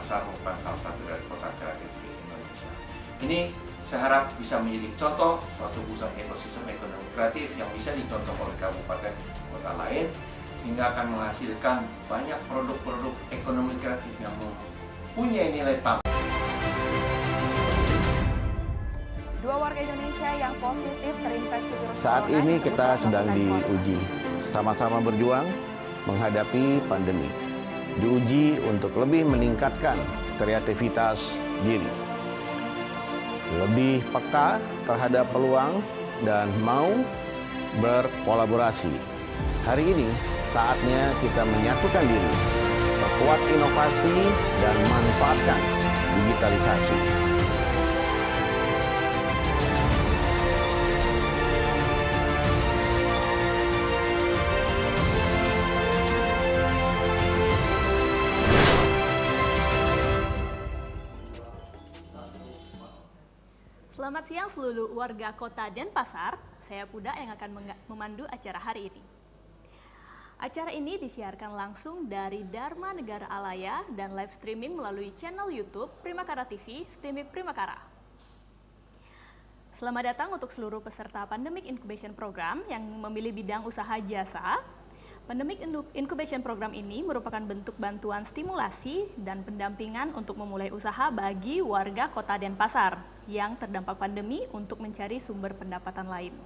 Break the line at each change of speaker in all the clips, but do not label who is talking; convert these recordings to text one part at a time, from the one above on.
Denpasar merupakan salah satu dari kota kreatif di Indonesia. Ini saya harap bisa menjadi contoh suatu pusat ekosistem ekonomi kreatif yang bisa dicontoh oleh kabupaten kota lain, sehingga akan menghasilkan banyak produk-produk ekonomi kreatif yang mempunyai nilai tambah.
Dua warga Indonesia yang positif terinfeksi virus
Saat
corona
ini
disebut
kita
melakukan
sedang
impor.
diuji, sama-sama berjuang menghadapi pandemi. Diuji untuk lebih meningkatkan kreativitas diri, lebih peka terhadap peluang dan mau berkolaborasi. Hari ini saatnya kita menyatukan diri, perkuat inovasi dan manfaatkan digitalisasi.
Selamat siang seluruh warga kota Denpasar, saya Puda yang akan memandu acara hari ini. Acara ini disiarkan langsung dari Dharma Negara Alaya dan live streaming melalui channel YouTube Primakara TV, Stimik Primakara. Selamat datang untuk seluruh peserta Pandemic Incubation Program yang memilih bidang usaha jasa. Pandemic Incubation Program ini merupakan bentuk bantuan stimulasi dan pendampingan untuk memulai usaha bagi warga kota Denpasar yang terdampak pandemi untuk mencari sumber pendapatan lain.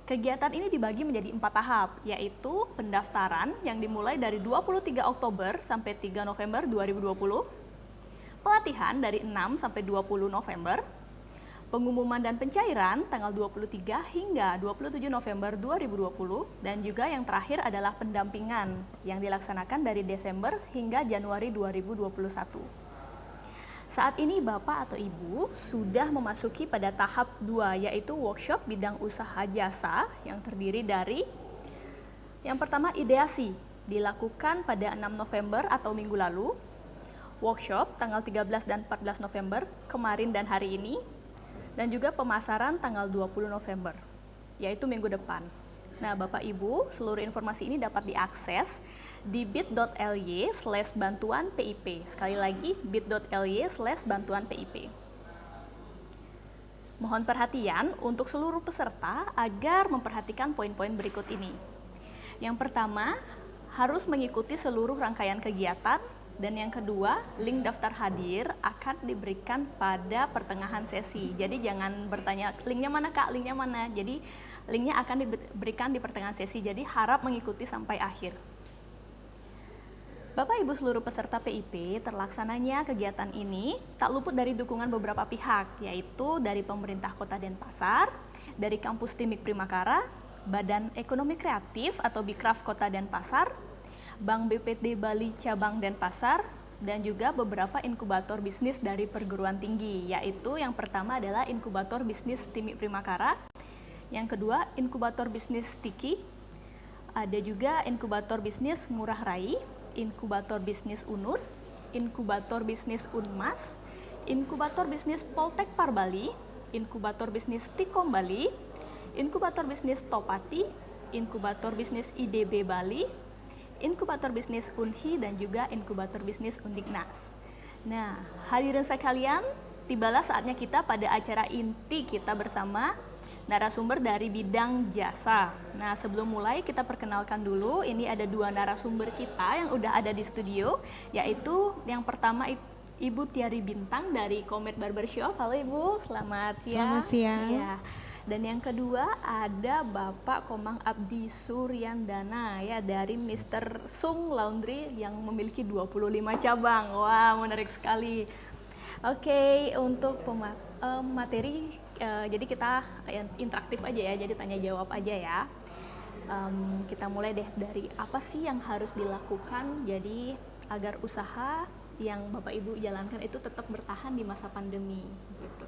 Kegiatan ini dibagi menjadi 4 tahap, yaitu pendaftaran yang dimulai dari 23 Oktober sampai 3 November 2020, pelatihan dari 6 sampai 20 November, pengumuman dan pencairan tanggal 23 hingga 27 November 2020, dan juga yang terakhir adalah pendampingan yang dilaksanakan dari Desember hingga Januari 2021. Saat ini Bapak atau Ibu sudah memasuki pada tahap 2, yaitu workshop bidang usaha jasa yang terdiri dari yang pertama ideasi, dilakukan pada 6 November atau minggu lalu, workshop tanggal 13 dan 14 November kemarin dan hari ini, dan juga pemasaran tanggal 20 November, yaitu minggu depan. Nah, Bapak Ibu, seluruh informasi ini dapat diakses di bit.ly/bantuan PIP. Sekali lagi, bit.ly/bantuan PIP. Mohon perhatian untuk seluruh peserta agar memperhatikan poin-poin berikut ini. Yang pertama, harus mengikuti seluruh rangkaian kegiatan. Dan yang kedua, link daftar hadir akan diberikan pada pertengahan sesi. Jadi jangan bertanya, linknya mana Kak, linknya mana. Jadi linknya akan diberikan di pertengahan sesi, jadi harap mengikuti sampai akhir. Bapak Ibu seluruh peserta PIP, terlaksananya kegiatan ini tak luput dari dukungan beberapa pihak, yaitu dari pemerintah Kota Denpasar, dari kampus Stimik Primakara, Badan Ekonomi Kreatif atau Bikraf Kota Denpasar, Bank BPT Bali Cabang Denpasar, dan juga beberapa inkubator bisnis dari perguruan tinggi, yaitu yang pertama adalah inkubator bisnis Stimik Primakara, yang kedua inkubator bisnis Tiki, ada juga inkubator bisnis Ngurah Rai, inkubator bisnis Unut, inkubator bisnis Unmas, inkubator bisnis Poltek Par Bali, inkubator bisnis Tikom Bali, inkubator bisnis Topati, inkubator bisnis IDB Bali, inkubator bisnis Unhi, dan juga inkubator bisnis Undiknas. Nah, hadirin sekalian, tibalah saatnya kita pada acara inti kita bersama narasumber dari bidang jasa. Nah, sebelum mulai kita perkenalkan dulu, ini ada 2 narasumber kita yang udah ada di studio, yaitu yang pertama Ibu Tiari Bintang dari Komet Barbershop. Halo Ibu, selamat siang.
Selamat siang.
Ya. Dan yang kedua ada Bapak Komang Abdi Suryandana ya dari Mr. Sung Laundry yang memiliki 25 cabang. Wah, menarik sekali. Oke, untuk materi jadi kita interaktif aja ya, jadi tanya jawab aja ya. Kita mulai deh dari apa sih yang harus dilakukan jadi agar usaha yang Bapak Ibu jalankan itu tetap bertahan di masa pandemi gitu.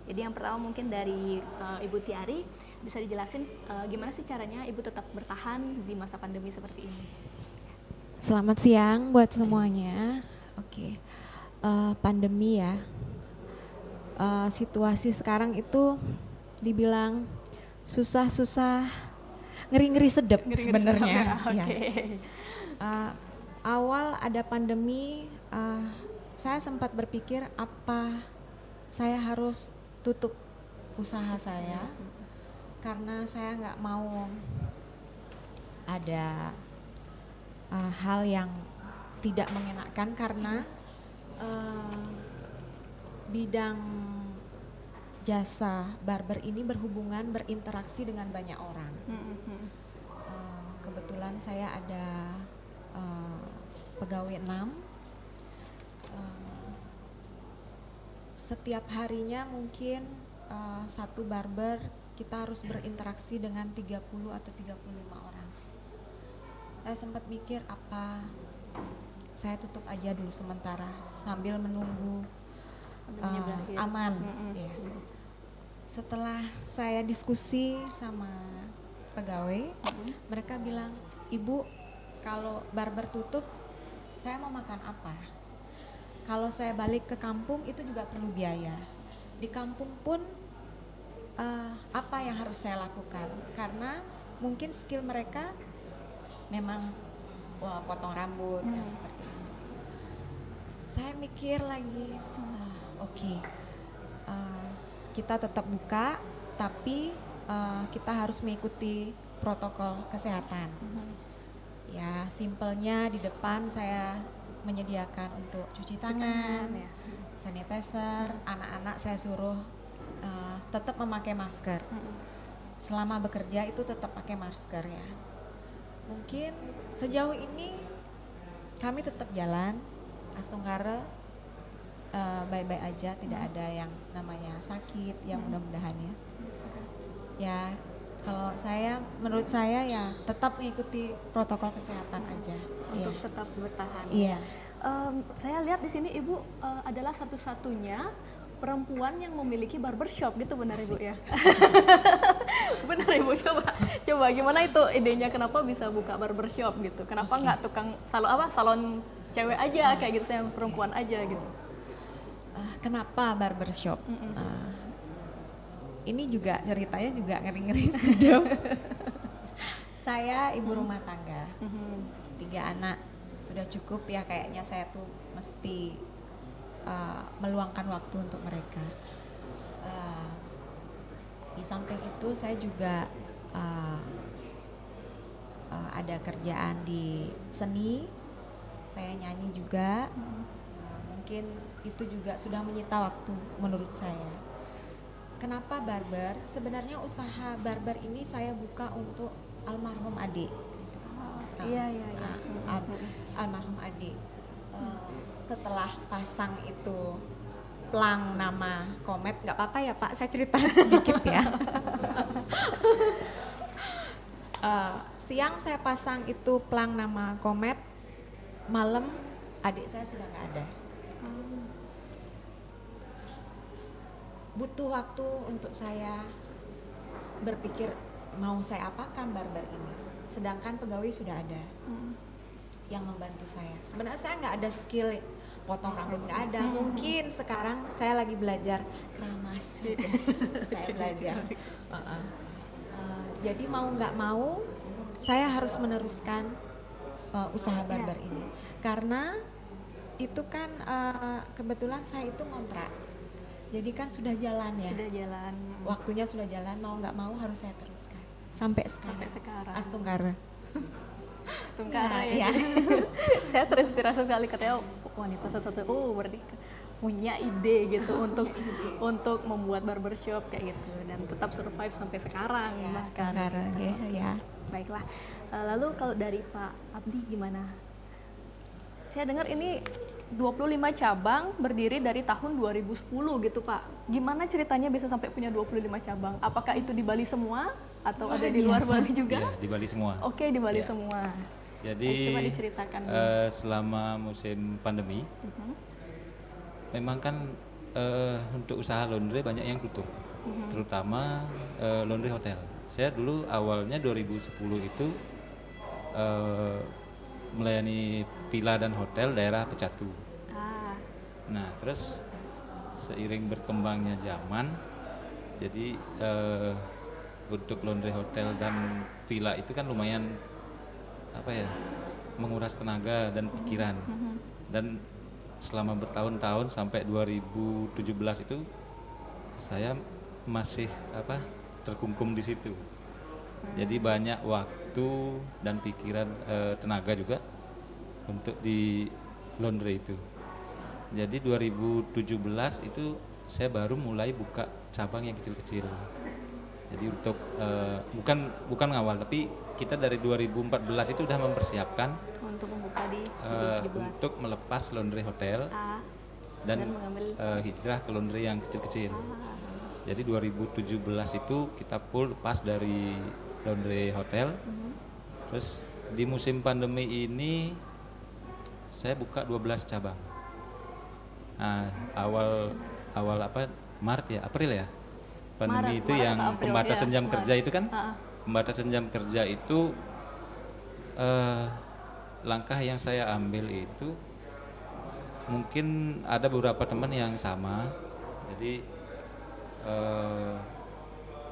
Jadi yang pertama mungkin dari Ibu Tiari, bisa dijelasin gimana sih caranya Ibu tetap bertahan di masa pandemi seperti ini?
Selamat siang buat semuanya. Oke, pandemi ya, situasi sekarang itu dibilang susah-susah, ngeri-ngeri sedep sebenarnya.
Oke.
Ya. awal ada pandemi, saya sempat berpikir apa saya harus tutup usaha saya karena saya nggak mau ada hal yang tidak mengenakan karena bidang jasa barber ini berinteraksi dengan banyak orang. Kebetulan saya ada pegawai 6. Setiap harinya mungkin satu barber kita harus berinteraksi dengan 30 atau 35 orang. Saya sempat mikir apa saya tutup aja dulu sementara sambil menunggu aman. Ya. Setelah saya diskusi sama pegawai, mereka bilang, "Ibu, kalau barber tutup, saya mau makan apa? Kalau saya balik ke kampung itu juga perlu biaya. Di kampung pun apa yang harus saya lakukan? Karena mungkin skill mereka memang potong rambut yang seperti itu." Saya mikir lagi, oke, kita tetap buka, tapi kita harus mengikuti protokol kesehatan. Ya, simpelnya di depan saya menyediakan untuk cuci tangan, sanitizer, anak-anak saya suruh tetap memakai masker. Selama bekerja itu tetap pakai masker ya. Mungkin sejauh ini kami tetap jalan, Astungkara baik-baik aja, tidak ada yang namanya sakit, ya mudah-mudahan ya. Ya, kalau menurut saya ya tetap mengikuti protokol kesehatan aja.
Untuk tetap bertahan.
Iya.
Saya lihat di sini Ibu adalah satu-satunya perempuan yang memiliki barbershop gitu, benar Ibu ya? Benar Ibu, coba gimana itu idenya, kenapa bisa buka barbershop gitu? Kenapa nggak tukang salon cewek aja kayak gitu, saya perempuan aja gitu?
Kenapa barbershop? Ini juga ceritanya juga ngeri-ngeri sedap. Saya ibu rumah tangga, 3 anak, sudah cukup ya kayaknya saya tuh mesti meluangkan waktu untuk mereka. Di samping itu saya juga ada kerjaan di seni, saya nyanyi juga. Mungkin itu juga sudah menyita waktu menurut saya. Kenapa barber? Sebenarnya usaha barber ini saya buka untuk almarhum adik.
Iya.
Almarhum adik. Setelah pasang itu plang nama Komet, nggak apa-apa ya Pak, saya cerita sedikit ya. Siang saya pasang itu plang nama Komet, malam adik saya sudah nggak ada. Butuh waktu untuk saya berpikir mau saya apakan barber ini. Sedangkan pegawai sudah ada yang membantu saya. Sebenarnya saya nggak ada skill potong rambut, nggak ada. Mungkin sekarang saya lagi belajar keramas. Saya belajar. Jadi mau nggak mau saya harus meneruskan usaha barber ini. Karena itu kan kebetulan saya itu ngontrak. Jadi kan sudah jalan ya.
Sudah jalan.
Waktunya sudah jalan, mau nggak mau harus saya teruskan. Sampai sekarang. Astungkara.
Astungkara
ya.
Saya terinspirasi sekali, katanya wanita satu-satu berarti punya ide gitu untuk membuat barbershop kayak gitu dan tetap survive sampai sekarang.
Ya,
bahkan.
Astungkara ya.
Baiklah. Lalu kalau dari Pak Abdi gimana? Saya dengar ini 25 cabang berdiri dari tahun 2010 gitu Pak. Gimana ceritanya bisa sampai punya 25 cabang? Apakah itu di Bali semua atau ada di luar Bali juga?
Ya, di Bali semua.
Oke, di Bali semua.
Jadi
coba diceritakan.
Selama musim pandemi, memang kan untuk usaha laundry banyak yang tutup, terutama laundry hotel. Saya dulu awalnya 2010 itu melayani villa dan hotel daerah Pecatu. Nah, terus seiring berkembangnya zaman, jadi untuk laundry hotel dan villa itu kan lumayan menguras tenaga dan pikiran. Dan selama bertahun-tahun sampai 2017 itu saya masih terkungkum di situ. Jadi banyak waktu dan pikiran, tenaga juga untuk di laundry itu. Jadi 2017 itu saya baru mulai buka cabang yang kecil-kecil. Jadi untuk bukan ngawal, tapi kita dari 2014 itu sudah mempersiapkan
Untuk membuka di 2017.
untuk melepas laundry hotel dan
mengambil
hijrah ke laundry yang kecil-kecil. Jadi 2017 itu kita full lepas dari laundry hotel. Terus di musim pandemi ini saya buka 12 cabang. Nah, awal Maret ya, April ya. Pandemi itu
Maret
yang
atau April,
pembatasan
ya,
jam kerja itu kan. Pembatasan jam kerja itu langkah yang saya ambil itu mungkin ada beberapa teman yang sama. Jadi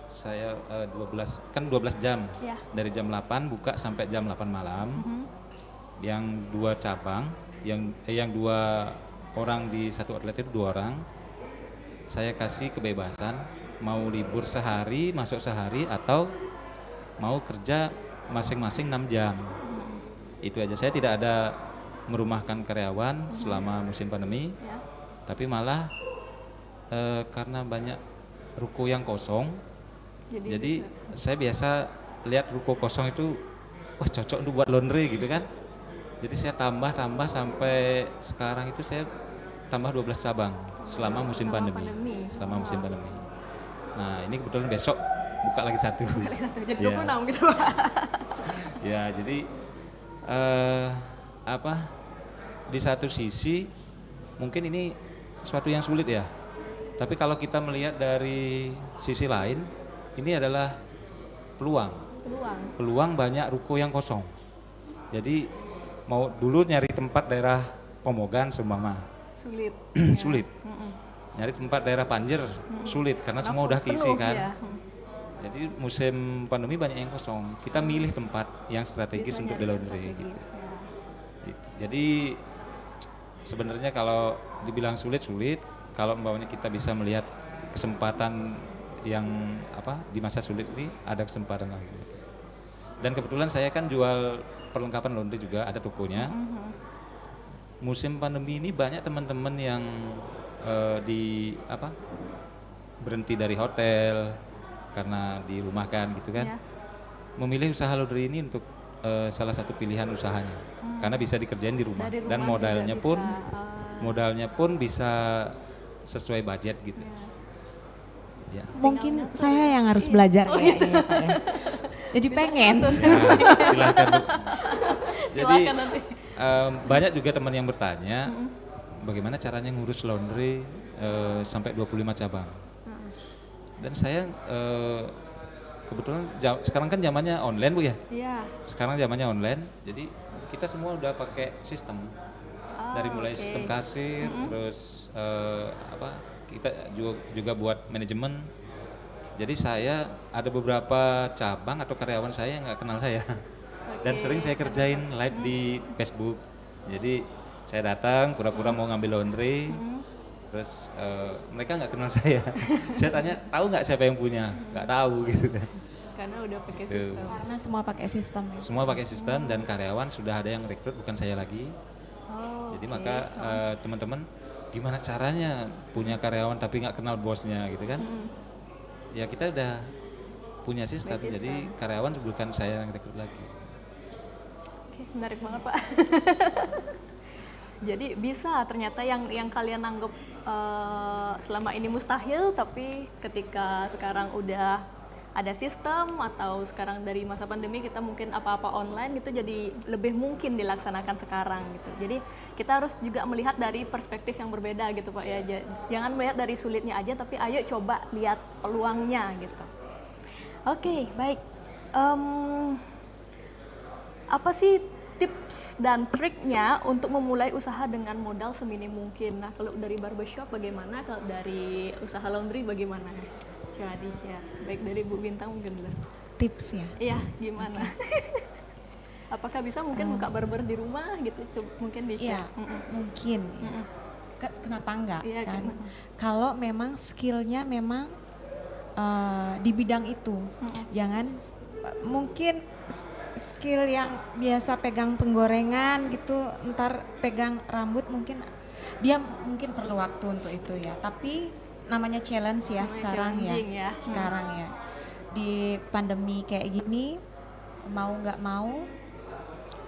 saya 12 jam,
Ya.
dari jam 8 buka sampai jam 8 malam. Yang 2 cabang, yang 2 orang di satu outlet itu 2 orang. Saya kasih kebebasan mau libur sehari, masuk sehari, atau mau kerja masing-masing 6 jam. Itu aja. Saya tidak ada merumahkan karyawan selama musim pandemi.
Ya.
Tapi malah karena banyak ruko yang kosong, jadi saya biasa lihat ruko kosong itu, wah cocok untuk buat laundry gitu kan. Jadi saya tambah sampai sekarang itu saya tambah 12 cabang selama musim pandemi. Selama musim pandemi. Nah, ini kebetulan besok buka lagi 1.
Jadi
Ya.
26 gitu Pak.
Ya, jadi di satu sisi mungkin ini sesuatu yang sulit ya. Tapi kalau kita melihat dari sisi lain, ini adalah peluang. Peluang banyak ruko yang kosong. Jadi mau dulu nyari tempat daerah Pomogan seumpama
Sulit.
sulit. Nyari tempat daerah Panjer sulit karena semua udah keisi
Penuh,
kan.
ya.
Jadi musim pandemi banyak yang kosong. Kita milih tempat yang strategis untuk di laundry gitu. Jadi sebenarnya kalau dibilang sulit, kalau umpamanya kita bisa melihat kesempatan yang di masa sulit ini, ada kesempatan lagi. Dan kebetulan saya kan jual perlengkapan laundry juga, ada tokonya. Musim pandemi ini banyak teman-teman yang berhenti dari hotel karena dirumahkan gitu kan.
Ya.
Memilih usaha laundry ini untuk salah satu pilihan usahanya, karena bisa dikerjain di rumah,
Dari
dan
rumah
modalnya
juga
pun
bisa,
modalnya pun bisa sesuai budget gitu. Ya.
Mungkin saya yang harus belajar kayaknya ya, Pak ya. Jadi pengen.
Nah, silakan Bu. Jadi
Silakan nanti.
banyak juga teman yang bertanya bagaimana caranya ngurus laundry sampai 25 cabang. Dan saya kebetulan sekarang kan zamannya online Bu ya.
Iya.
Sekarang zamannya online, jadi kita semua udah pakai sistem. Dari mulai sistem kasir, terus kita juga buat manajemen. Jadi saya ada beberapa cabang atau karyawan saya yang nggak kenal saya, dan sering saya kerjain live di Facebook. Jadi saya datang pura-pura mau ngambil laundry, terus mereka nggak kenal saya. Saya tanya, tahu nggak siapa yang punya? Nggak tahu gitu kan.
Karena udah pakai
Tuh.
sistem.
Karena semua pakai sistem. Ya.
Semua pakai sistem, dan karyawan sudah ada yang rekrut, bukan saya lagi. Jadi maka teman-teman, gimana caranya punya karyawan tapi nggak kenal bosnya gitu kan? Ya kita udah punya sistem, jadi karyawan bukan saya yang rekrut lagi.
Oke, menarik banget Pak. Jadi bisa ternyata yang kalian anggap selama ini mustahil, tapi ketika sekarang udah ada sistem, atau sekarang dari masa pandemi kita mungkin apa-apa online gitu, jadi lebih mungkin dilaksanakan sekarang gitu. Jadi kita harus juga melihat dari perspektif yang berbeda gitu Pak ya. Jangan melihat dari sulitnya aja, tapi ayo coba lihat peluangnya gitu. Oke, baik. Apa sih tips dan triknya untuk memulai usaha dengan modal seminim mungkin? Nah, kalau dari barbershop bagaimana? Kalau dari usaha laundry bagaimana? Coba di-share. Baik dari Bu Bintang mungkin dulu.
Tips ya.
Iya, gimana? Apakah bisa mungkin buka barber di rumah gitu? Mungkin bisa.
Iya, mungkin. Ya. Kenapa enggak
Iya,
kan? Kalau memang skillnya memang di bidang itu, jangan mungkin skill yang biasa pegang penggorengan gitu, ntar pegang rambut mungkin dia mungkin perlu waktu untuk itu ya. Tapi namanya challenge ya sekarang ya, sekarang ya di pandemi kayak gini, mau nggak mau,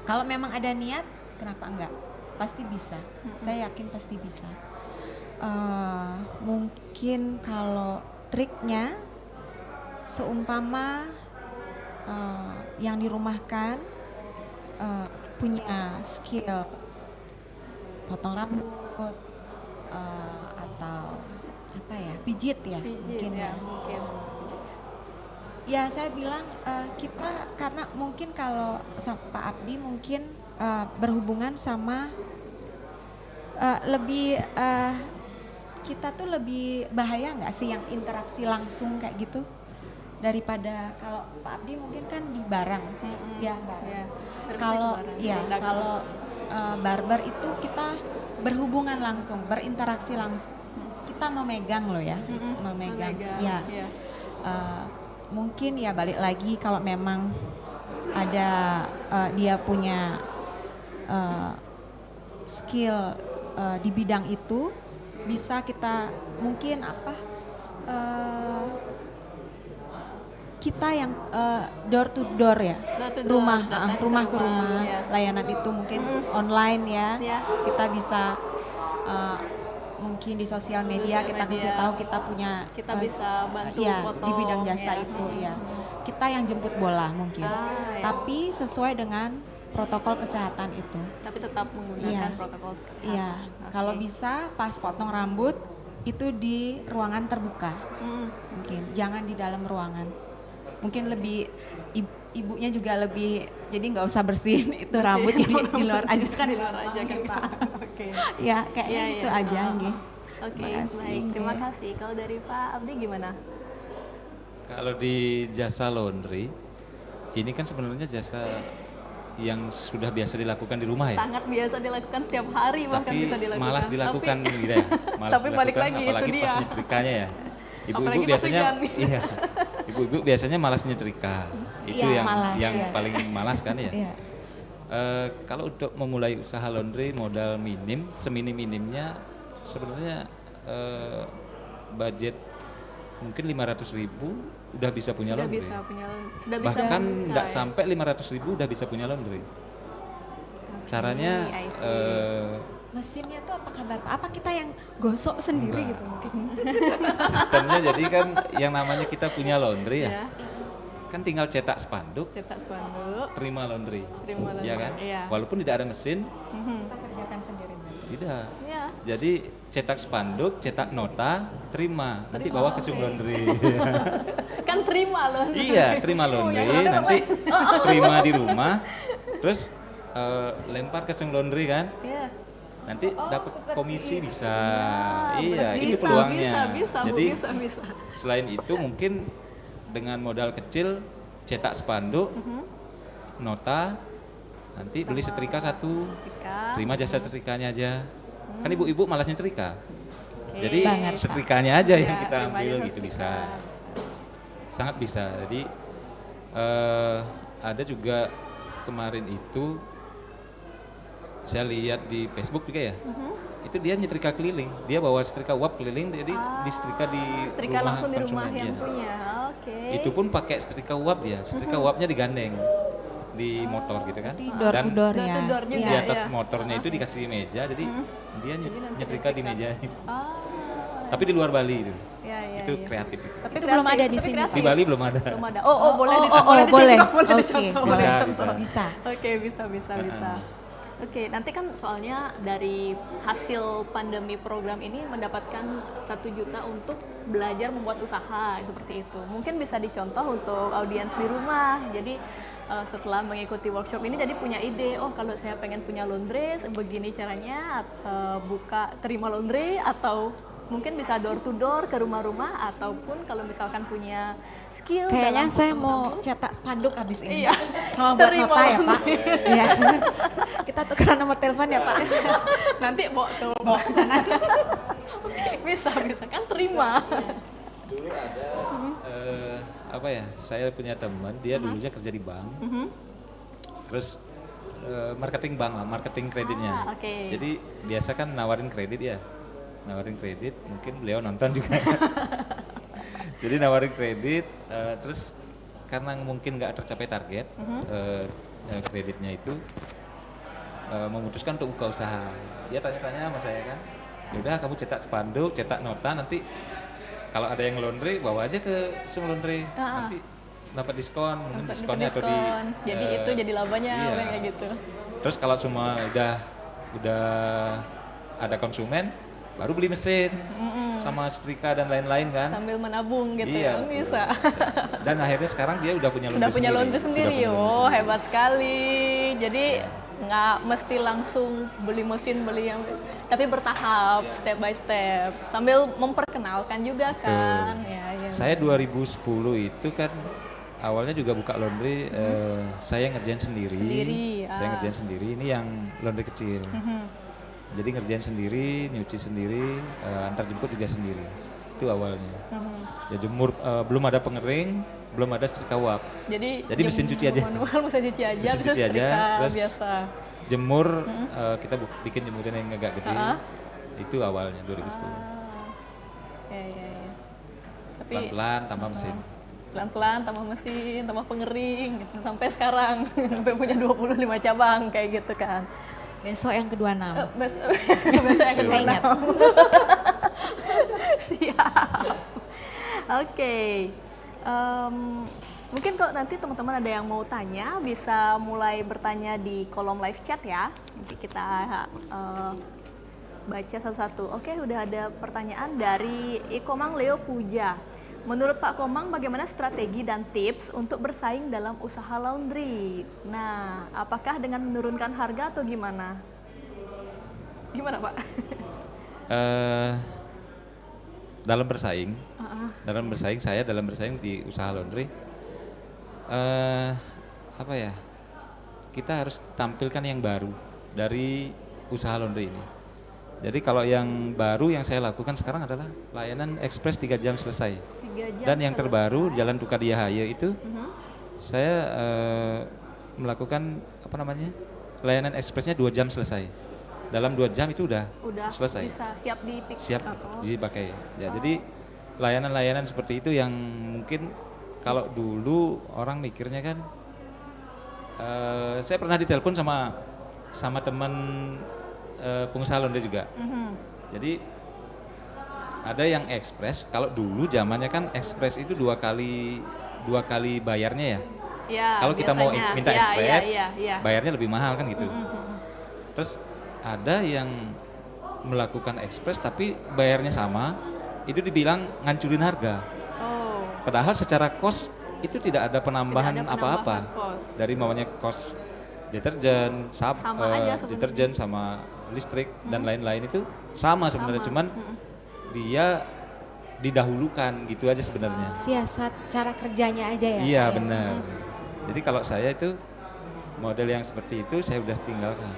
kalau memang ada niat, kenapa enggak? Pasti bisa. Saya yakin pasti bisa. Mungkin kalau triknya seumpama yang dirumahkan punya skill potong rambut atau apa ya, pijit ya, mungkin ya. Ya saya bilang kita karena mungkin kalau Pak Abdi mungkin berhubungan sama lebih kita tuh lebih bahaya nggak sih yang interaksi langsung kayak gitu daripada kalau Pak Abdi mungkin kan di barang ya barang. Kalau ya kalau barber itu kita berhubungan langsung, berinteraksi langsung. Kita memegang loh ya, memegang. Ya. Mungkin ya balik lagi kalau memang ada dia punya skill di bidang itu, bisa kita mungkin kita yang door to door ya, rumah ke rumah, layanan itu mungkin online ya, kita bisa mungkin di sosial media kita kasih tahu kita punya,
kita bisa bantu
ya,
foto
di bidang jasa itu ya, kita yang jemput bola mungkin, tapi sesuai dengan protokol kesehatan itu.
Tapi tetap menggunakan protokol kesehatan.
Iya, kalau bisa pas potong rambut itu di ruangan terbuka, mungkin jangan di dalam ruangan. Mungkin lebih ibunya juga lebih, jadi nggak usah bersihin itu rambut, jadi di luar aja kan.
Di luar aja kan Pak. Oke.
Ya kayaknya gitu aja nggih.
Oke, baik. Terima kasih. Kalau dari Pak Abdi gimana?
Kalau di jasa laundry, ini kan sebenarnya jasa yang sudah biasa dilakukan di rumah ya.
Sangat biasa dilakukan setiap hari, bahkan
Tapi
bisa dilakukan.
malas dilakukan gitu ya. Malas
tapi balik
dilakukan,
lagi,
apalagi
itu
pas
dia.
nyetrikanya ya. Ibu-ibu
Apalagi pas
biasanya
hujan.
iya. Ibu-ibu biasanya malas nyetrika. Itu
Iya, malas,
yang
iya.
paling malas kan ya.
Iya.
Kalau untuk memulai usaha laundry modal minim, seminim-minimnya sebenarnya budget mungkin 500.000 udah bisa punya laundry.
Sudah bisa
Bahkan
buka,
nggak
ya.
sampai 500.000 udah bisa punya laundry. Caranya
I see.
Mesinnya tuh apa kabar Pak? Apa kita yang gosok sendiri gitu mungkin?
sistemnya jadi kan yang namanya kita punya laundry ya.
Ya.
Kan tinggal cetak spanduk,
Cetak spanduk.
terima laundry.
Terima laundry,
Ya kan?
iya.
Walaupun tidak ada mesin,
Kita kerjakan sendiri berarti.
tidak.
Ya.
Jadi cetak spanduk, cetak nota, terima. Nanti bawa ke Sum Laundry.
Kan terima loh.
Iya, terima laundry, nanti terima di rumah, terus lempar ke Sum Laundry kan.
Iya.
Nanti dapat komisi bisa. Iya,
Berarti
ini
bisa,
peluangnya.
Bisa,
Jadi
bisa.
selain itu mungkin dengan modal kecil cetak spanduk, nota, nanti beli setrika satu, terima jasa setrikanya aja. Kan ibu-ibu malas nyetrika. Jadi
Banget, Pak.
setrikanya aja yang
Ya,
kita
terima
ambil
aja
gitu
setrika.
bisa. Sangat bisa. Jadi ada juga kemarin itu saya lihat di Facebook juga ya. Itu dia nyetrika keliling. Dia bawa setrika uap keliling, jadi disetrika di
Setrika
rumah
langsung di rumah
konsumen,
yang
iya.
punya. Oke.
Itu pun pakai setrika uap dia. Setrika uapnya digandeng di motor gitu kan.
Berarti door to door
Door
ya.
to door juga.
Di
Iya.
atas
Iya.
motornya itu dikasih meja, jadi dia nyetrika di meja itu.
Oh.
Tapi di luar Bali itu.
Ya, ya,
Itu
ya.
kreatif.
Tapi
Itu belum ada di
tapi
sini,
kreatif.
Di Bali belum ada.
Belum ada. Oh, boleh
Oh,
dicontoh,
boleh.
boleh
Oke,
dicontoh, boleh
bisa,
dicontoh.
bisa.
Bisa.
Oke, bisa. Oke, nanti kan soalnya dari hasil pandemi program ini mendapatkan 1 juta untuk belajar membuat usaha seperti itu. Mungkin bisa dicontoh untuk audiens di rumah. Jadi setelah mengikuti workshop ini jadi punya ide, oh kalau saya pengen punya laundry begini caranya, buka terima laundry atau Mungkin bisa door to door ke rumah-rumah ataupun kalau misalkan punya skill.
Kayaknya
dalam
saya
potong
mau
rambut.
cetak spanduk habis ini.
Iya.
Sama buat
Terima
nota ya Pak.
laundry.
Iya. Kita tukeran nomor telepon ya Pak.
Nanti bawa ke bisa kan terima.
Dulu ada apa ya? Saya punya teman, dia dulunya kerja di bank. Terus marketing bank lah, marketing kreditnya.
Oke.
Jadi biasa kan nawarin kredit ya. Nawarin kredit, mungkin beliau nonton juga. Jadi nawarin kredit, terus karena mungkin nggak tercapai target kreditnya itu, memutuskan untuk buka usaha. Dia tanya-tanya sama saya kan, yaudah kamu cetak spanduk, cetak nota, nanti kalau ada yang laundry bawa aja ke Sum Laundry, nanti dapat diskon, mungkin
Dapat
diskonnya atau di
diskon. Jadi itu jadi labanya
iya.
kayak gitu.
Terus kalau semua udah ada konsumen, baru beli mesin sama setrika dan lain-lain kan.
Sambil menabung gitu
Iya,
kan bisa.
Dan akhirnya sekarang dia udah punya
Sudah punya laundry sendiri.
Sudah punya laundry
Oh,
sendiri.
hebat sekali. Jadi nggak mesti langsung beli mesin, beli yang, tapi bertahap, step by step, sambil memperkenalkan juga kan. Ya.
Saya 2010 itu kan awalnya juga buka laundry, saya ngerjain sendiri. Saya ngerjain sendiri. Ini yang laundry kecil. Jadi ngerjain sendiri, nyuci sendiri, antar jemput juga sendiri. Itu awalnya. Ya jemur, belum ada pengering, belum ada setrika uap.
Jadi
mesin cuci aja.
Manual mesin cuci aja,
Mesin
bisa
cuci aja,
setrika
terus
biasa.
Jemur, kita bikin jemuran yang agak gede. Itu awalnya 2010.
Ya. Tapi
Pelan-pelan tambah mesin.
pelan-pelan tambah mesin, tambah pengering gitu. Sampai sekarang sampai punya 25 cabang kayak gitu kan.
Besok yang ke-26.
Besok yang
Saya ingat.
Siap. Oke. Mungkin kalau nanti teman-teman ada yang mau tanya, bisa mulai bertanya di kolom live chat ya. Nanti kita baca satu-satu. Oke, udah ada pertanyaan dari Ikomang Leo Puja. Menurut Pak Komang, bagaimana strategi dan tips untuk bersaing dalam usaha laundry? Nah, apakah dengan menurunkan harga atau gimana? Gimana Pak?
Dalam bersaing, saya dalam bersaing di usaha laundry, apa ya? Kita harus tampilkan yang baru dari usaha laundry ini. Jadi kalau yang baru yang saya lakukan sekarang adalah layanan ekspres 3 jam selesai.
3 jam
Dan yang terbaru Jalan Tukadiyahaya itu saya melakukan apa namanya? Layanan ekspresnya 2 jam selesai. Dalam 2 jam itu udah selesai.
Bisa siap
Siap dipakai. Ya, jadi layanan-layanan seperti itu yang mungkin kalau dulu orang mikirnya kan, saya pernah ditelepon sama teman pengusaha laundry juga. Jadi ada yang ekspres. Kalau dulu zamannya kan ekspres itu dua kali bayarnya ya.
Ya,
Kalau kita mau
biasanya.
minta
Ya,
ekspres,
ya.
bayarnya lebih mahal kan gitu. Terus ada yang melakukan ekspres tapi bayarnya sama, itu dibilang ngancurin harga.
Oh,
Padahal secara kos itu tidak ada penambahan
Tidak ada
apa-apa.
penambahan kos.
Dari maunya kos deterjen,
Sama aja sebenarnya.
deterjen sama listrik dan lain-lain itu sama sebenarnya, cuman dia didahulukan gitu aja sebenarnya.
Siasat cara kerjanya aja ya.
Iya
Pak, ya?
benar. Jadi kalau saya itu model yang seperti itu saya udah tinggalkan.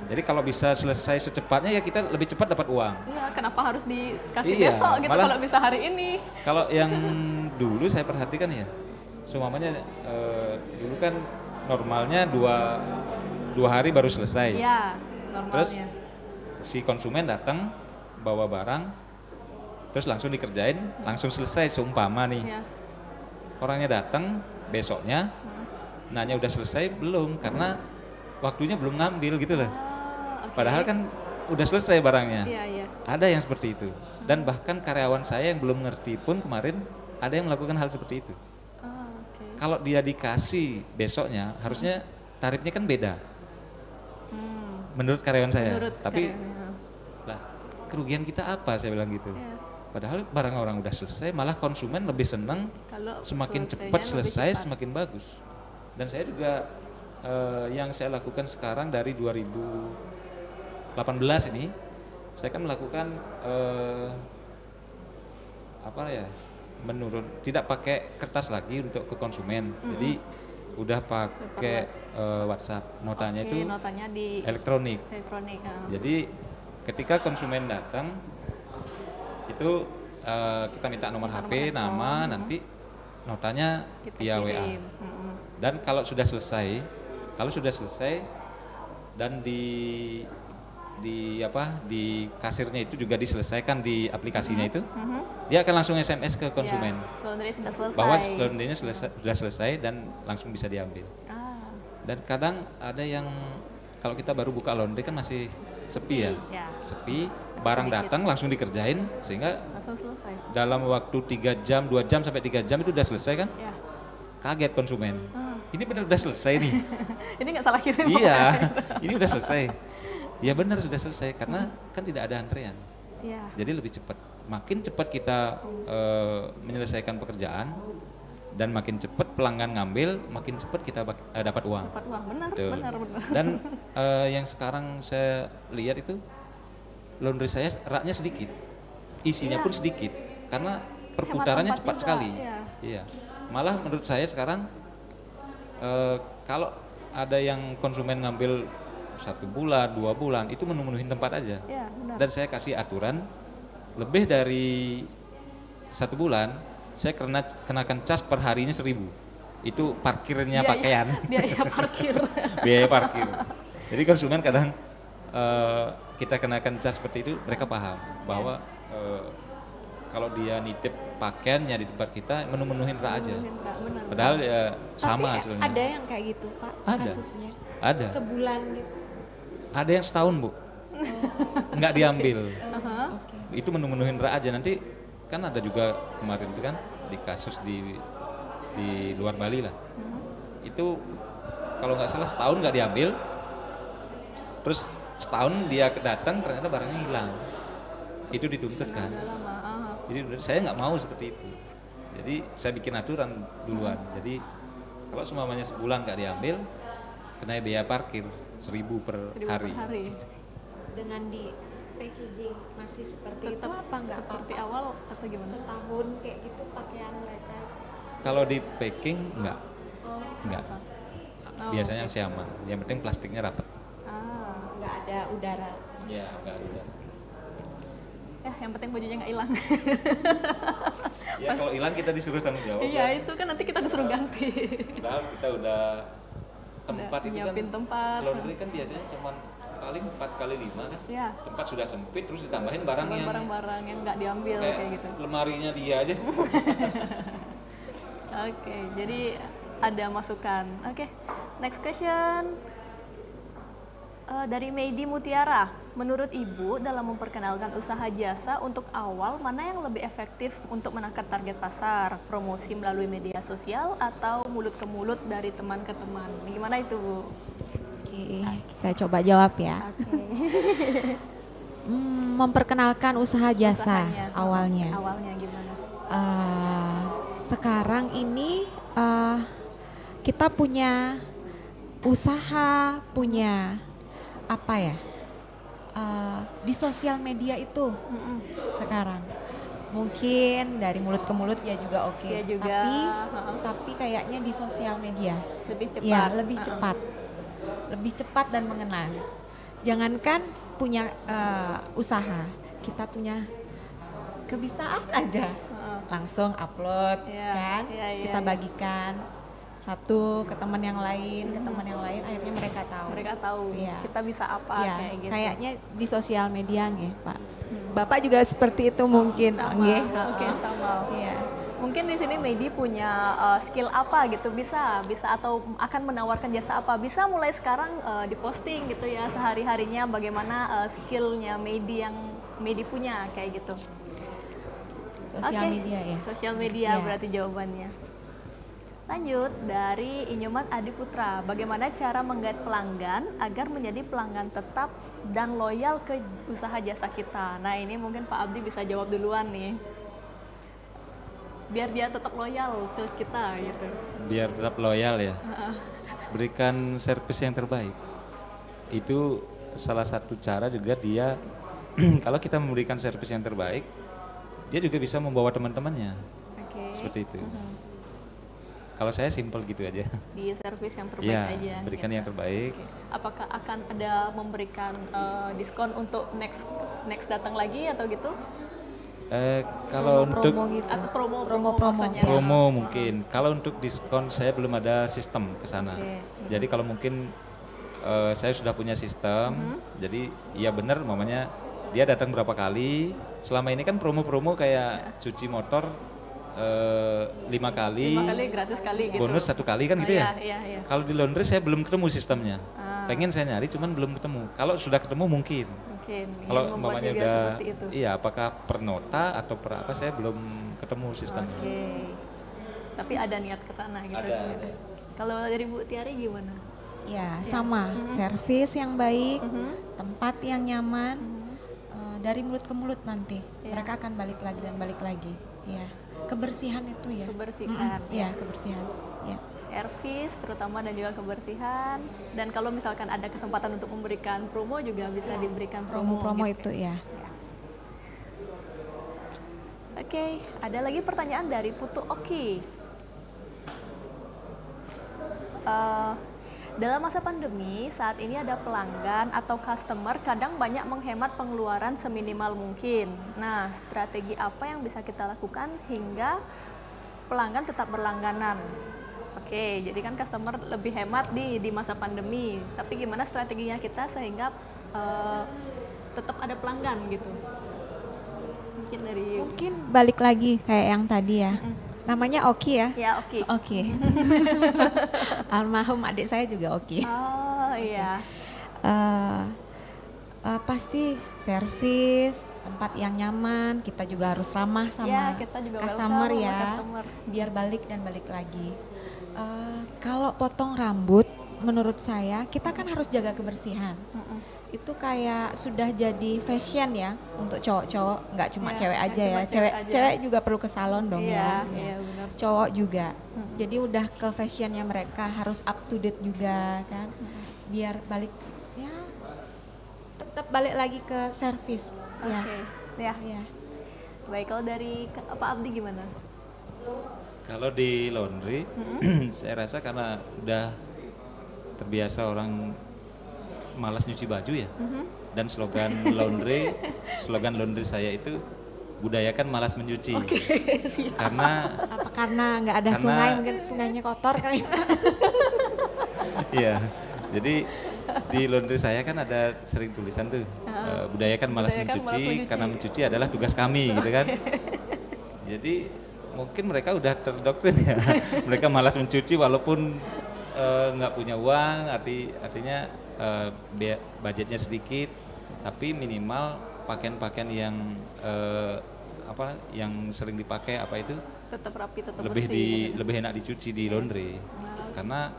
Jadi kalau bisa selesai secepatnya ya kita lebih cepat dapat uang.
iya, kenapa harus dikasih
Iya,
besok gitu
malah-
kalau bisa hari ini?
Kalau yang dulu saya perhatikan ya, semuanya dulu kan normalnya dua hari baru selesai.
Iya, normalnya.
Terus si konsumen datang bawa barang, terus langsung dikerjain, langsung selesai seumpama nih.
Iya.
Orangnya datang besoknya, nanya udah selesai belum karena waktunya belum ngambil gitu loh.
Oke.
Padahal kan udah selesai barangnya.
Iya.
Ada yang seperti itu. Dan bahkan karyawan saya yang belum ngerti pun kemarin ada yang melakukan hal seperti itu.
Oke.
Kalau dia dikasih besoknya, harusnya tarifnya kan beda. Menurut karyawan saya.
Menurut
Tapi
karyawannya.
lah kerugian kita apa saya bilang gitu.
Iya.
Padahal barang orang udah selesai, malah konsumen lebih senang
Kalau
semakin
selesainya
cepat
lebih
selesai
cepat.
semakin bagus. Dan saya juga yang saya lakukan sekarang dari 2018 ini, saya kan melakukan apa ya, tidak pakai kertas lagi untuk ke konsumen. Jadi udah pakai WhatsApp, notanya
Oke,
itu
notanya di
elektronik.
elektronik.
Jadi ketika konsumen datang itu kita minta nomor HP, nama, nanti notanya
Kita
via WA.
kirim.
Dan kalau sudah selesai dan di kasirnya itu juga diselesaikan di aplikasinya itu, dia akan langsung SMS ke konsumen
Ya, laundry sudah selesai.
bahwa laundrynya sudah selesai dan langsung bisa diambil.
Ah,
Dan kadang ada yang kalau kita baru buka laundry kan masih sepi ya,
ya,
sepi, barang
sedikit.
datang langsung dikerjain sehingga
langsung selesai.
dalam waktu 3 jam, 2 jam sampai 3 jam itu udah selesai kan?
Ya.
Kaget konsumen. Ini benar udah selesai nih.
Ini nggak salah kirim.
Iya, ini udah selesai. Ya benar sudah selesai karena kan tidak ada antrean.
Iya.
Jadi lebih cepat. Makin cepat kita menyelesaikan pekerjaan dan makin cepat pelanggan ngambil, makin cepat kita dapat uang.
Dapat uang, benar,
Betul.
benar.
Dan yang sekarang saya lihat itu laundry saya raknya sedikit, isinya pun sedikit karena perputarannya
tempat
cepat
juga,
sekali.
iya.
Iya. Malah menurut saya sekarang kalau ada yang konsumen ngambil 1 bulan, 2 bulan itu memenuhi tempat aja.
Iya, benar.
Dan saya kasih aturan lebih dari 1 bulan saya kenakan cas per harinya 1.000. Itu parkirnya pakaian.
Biaya parkir.
Biaya parkir. Jadi konsumen kadang kita kenakan cas seperti itu, mereka paham bahwa kalau dia nitip pakaiannya di tempat kita memenuhin rak aja.
Benar.
Padahal ya sama
Tapi
hasilnya.
ada yang kayak gitu Pak,
Ada.
kasusnya.
Ada.
Sebulan gitu.
Ada yang setahun Bu, nggak diambil.
Oke.
Itu memenuhin rak aja. Nanti kan ada juga kemarin itu kan di kasus di luar Bali lah. Itu kalau nggak salah setahun nggak diambil. Terus setahun dia datang ternyata barangnya hilang. Itu dituntut kan. Jadi saya nggak mau seperti itu. Jadi saya bikin aturan duluan. Jadi kalau semuanya sebulan nggak diambil, kena biaya parkir 1.000 per
1.000
hari.
per hari.
Dengan di packaging masih seperti itu apa nggak
Seperti
apa-apa?
awal atau gimana?
Setahun kayak gitu pakaian mereka.
Kalau di packing nggak, nggak.
Oh,
Biasanya masih aman. Yang penting plastiknya rapat.
Ah.
Nggak ada udara.
Ya nggak ada.
Ya, yang penting bajunya nggak hilang.
Ya kalau hilang kita disuruh tanggung jawab.
Iya, itu kan nanti kita disuruh ganti.
Padahal kita udah tempat itu kan
nyiapin tempat.
laundry kan biasanya cuman paling 4 kali 5 kan.
Iya.
Tempat sudah sempit terus ditambahin barang yang
Barang-barang yang nggak diambil
kayak
kayak gitu.
lemarinya dia aja.
Oke, jadi ada masukan. Oke, next question. Dari Meidi Mutiara, menurut Ibu dalam memperkenalkan usaha jasa untuk awal mana yang lebih efektif untuk menangkap target pasar? Promosi melalui media sosial atau mulut ke mulut dari teman ke teman? Gimana itu, Bu?
Oke, saya coba jawab ya.
Oke.
Memperkenalkan usaha jasa
Usahanya.
awalnya.
Awalnya gimana?
Sekarang ini kita punya usaha, punya apa ya? Di sosial media itu sekarang mungkin dari mulut ke mulut ya juga oke.
Ya juga,
Tapi kayaknya di sosial media
Lebih cepat.
ya lebih cepat, lebih cepat dan mengenal. Jangankan punya usaha, kita punya kebiasaan aja langsung upload
Iya,
kan,
iya, iya,
kita
iya.
bagikan satu ke teman yang lain, ke teman yang lain, akhirnya mereka tahu.
Mereka tahu
Iya.
kita bisa apa
Iya,
kayak gitu.
kayaknya di sosial media nggih, Pak. Bapak juga seperti itu mungkin,
Sama.
nggih.
Oke, sama.
Iya.
Mungkin di sini Meidi punya skill apa gitu, bisa atau akan menawarkan jasa apa, bisa mulai sekarang diposting gitu ya sehari-harinya bagaimana skillnya Meidi yang Meidi punya kayak gitu.
Sosial
Oke,
media ya.
Sosial media
Iya.
berarti jawabannya. Lanjut dari Inyoman Adi Putra, bagaimana cara menggait pelanggan agar menjadi pelanggan tetap dan loyal ke usaha jasa kita? Nah ini mungkin Pak Abdi bisa jawab duluan nih. Biar dia tetap loyal ke kita gitu.
Biar tetap loyal ya. Berikan servis yang terbaik. Itu salah satu cara juga dia kalau kita memberikan servis yang terbaik, dia juga bisa membawa teman-temannya.
Oke.
Seperti itu. Kalau saya simpel gitu aja.
Di servis yang terbaik
Iya,
aja.
berikan
gitu.
yang terbaik.
Oke. Apakah akan ada memberikan diskon untuk next datang lagi atau gitu?
Kalau untuk
promo gitu.
Atau promo
ya.
maksudnya?
promo mungkin. Kalau untuk diskon saya belum ada sistem ke sana.
Oke.
Jadi kalau mungkin saya sudah punya sistem. Jadi ya benar mamanya dia datang berapa kali. Selama ini kan promo-promo kayak cuci motor 5 kali.
5 kali gratis kali gitu.
Bonus 1 kali kan gitu ya.
Iya.
Kalau di laundry saya belum ketemu sistemnya. Pengen saya nyari cuman belum ketemu. Kalau sudah ketemu mungkin.
Mungkin.
Kalau
Ingin membuat
mamanya
juga
udah
seperti itu.
iya apakah per nota atau per apa saya belum ketemu sistemnya.
Oke. Tapi ada niat ke sana gitu.
Ada.
Kalau dari Bu Tiari gimana?
Ya, sama. Servis yang baik, tempat yang nyaman, dari mulut ke mulut nanti. Mereka akan balik lagi dan balik lagi. Ya, kebersihan itu ya.
Kebersihan.
Iya, kebersihan. Ya.
Servis terutama dan juga kebersihan. Dan kalau misalkan ada kesempatan untuk memberikan promo juga bisa diberikan promo.
Promo-promo
gitu.
itu ya.
Oke, ada lagi pertanyaan dari Putu Oki. Dalam masa pandemi, saat ini ada pelanggan atau customer kadang banyak menghemat pengeluaran seminimal mungkin. Nah, strategi apa yang bisa kita lakukan hingga pelanggan tetap berlangganan? Oke, jadi kan customer lebih hemat di masa pandemi. Tapi gimana strateginya kita sehingga tetap ada pelanggan gitu? Mungkin dari
Mungkin balik lagi kayak yang tadi ya. Namanya Oki ya?
ya Oki.
Oki. Almarhum adik saya juga Oki.
Oh iya.
Pasti servis, tempat yang nyaman, kita juga harus ramah sama
Ya, kita juga
customer
welcome
ya,
sama customer.
biar balik dan balik lagi. Kalau potong rambut, menurut saya kita kan harus jaga kebersihan. Itu kayak sudah jadi fashion ya untuk cowok-cowok, nggak cuma
Ya,
cewek
nggak
aja
cuma
ya,
cewek aja.
cewek juga perlu ke salon dong
Iya,
ya.
iya benar.
Cowok juga. Jadi udah ke fashionnya mereka harus up to date juga kan, biar balik ya tetap balik lagi ke servis. Ya.
Oke. Ya.
Ya.
Baik, kalau dari Pak Abdi gimana?
Kalau di laundry, saya rasa karena udah terbiasa orang malas nyuci baju ya. Dan slogan laundry saya itu budayakan malas mencuci. Karena
Apa karena nggak ada
Karena-
sungai, mungkin sungainya kotor kali.
iya. Jadi di laundry saya kan ada sering tulisan tuh budayakan malas
Budayakan
mencuci,
malas mencuci.
karena mencuci adalah tugas kami gitu kan. Jadi mungkin mereka udah terdoktrin ya. Mereka malas mencuci walaupun nggak punya uang, artinya budgetnya sedikit, tapi minimal pakaian-pakaian yang yang sering dipakai apa itu
Tetap rapi, tetap
lebih
bersih.
lebih enak dicuci di laundry. Karena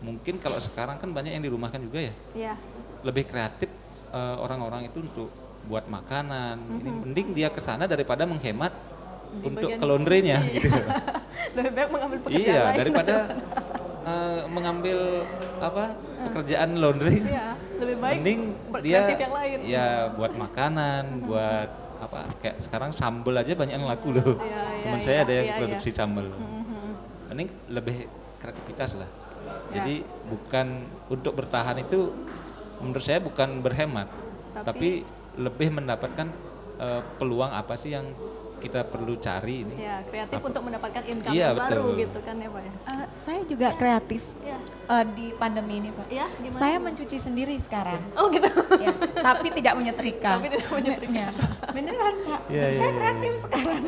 mungkin kalau sekarang kan banyak yang dirumahkan juga ya.
Iya.
Lebih kreatif orang-orang itu untuk buat makanan. Ini mending dia ke sana daripada menghemat untuk
bagian-
ke laundry-nya gitu.
Lebih baik mengambil pekerjaan
Iya,
lain.
daripada mengambil pekerjaan laundry.
Iya, lebih baik
Mending dia
berkreatif yang lain.
ya buat makanan, buat kayak sekarang sambel aja banyak yang laku loh.
Iya,
Teman
iya,
saya ada yang
iya,
produksi sambel. Mending lebih kreativitas lah.
Ya.
Jadi bukan untuk bertahan itu menurut saya bukan berhemat, tapi lebih mendapatkan peluang apa sih yang kita perlu cari ini.
Ya, kreatif untuk mendapatkan income
Iya,
yang baru
betul.
gitu kan ya Pak ya.
Saya juga kreatif
Iya.
di pandemi ini Pak.
Iya, gimana?
Saya mencuci sendiri sekarang.
Oh gitu.
Ya, tapi tidak menyetrika.
Tapi tidak menyetrika.
Ya, beneran Pak.
Iya, iya,
Saya
iya.
kreatif sekarang.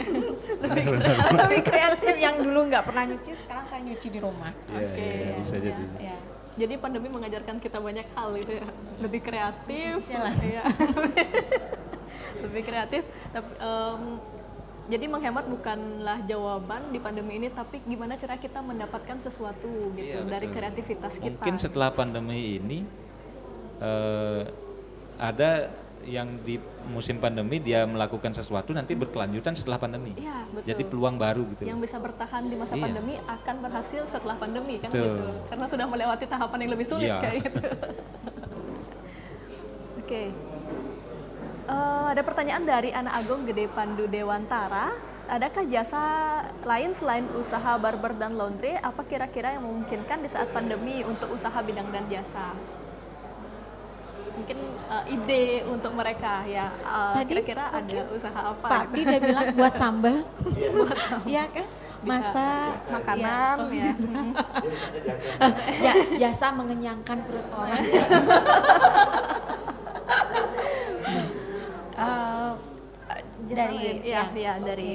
Lebih kreatif yang dulu nggak pernah nyuci, sekarang saya nyuci di rumah.
Iya,
Oke,
iya, bisa
iya.
jadi.
Ya.
Jadi pandemi mengajarkan kita banyak hal gitu ya. Lebih kreatif.
Jelas.
Iya. Lebih kreatif. Tapi, jadi menghemat bukanlah jawaban di pandemi ini, tapi gimana cara kita mendapatkan sesuatu gitu
Iya,
dari
betul.
kreativitas kita.
Mungkin setelah pandemi ini ada yang di musim pandemi dia melakukan sesuatu nanti berkelanjutan setelah pandemi.
Iya, betul.
Jadi peluang baru gitu.
Yang bisa bertahan di masa
Iya.
pandemi akan berhasil setelah pandemi kan
Betul.
gitu. Karena sudah melewati tahapan yang lebih sulit
Iya.
kayak gitu. Oke. Ada pertanyaan dari Ana Agung Gede Pandu Dewantara. Adakah jasa lain selain usaha barber dan laundry? Apa kira-kira yang memungkinkan di saat pandemi untuk usaha bidang dan jasa? Mungkin ide untuk mereka ya.
Tadi
Kira-kira ada
mungkin
usaha apa?
Pak Abdi udah bilang buat sambal. Iya kan? Masak
Makanan ya.
jasa mengenyangkan perut orang. Dari
dari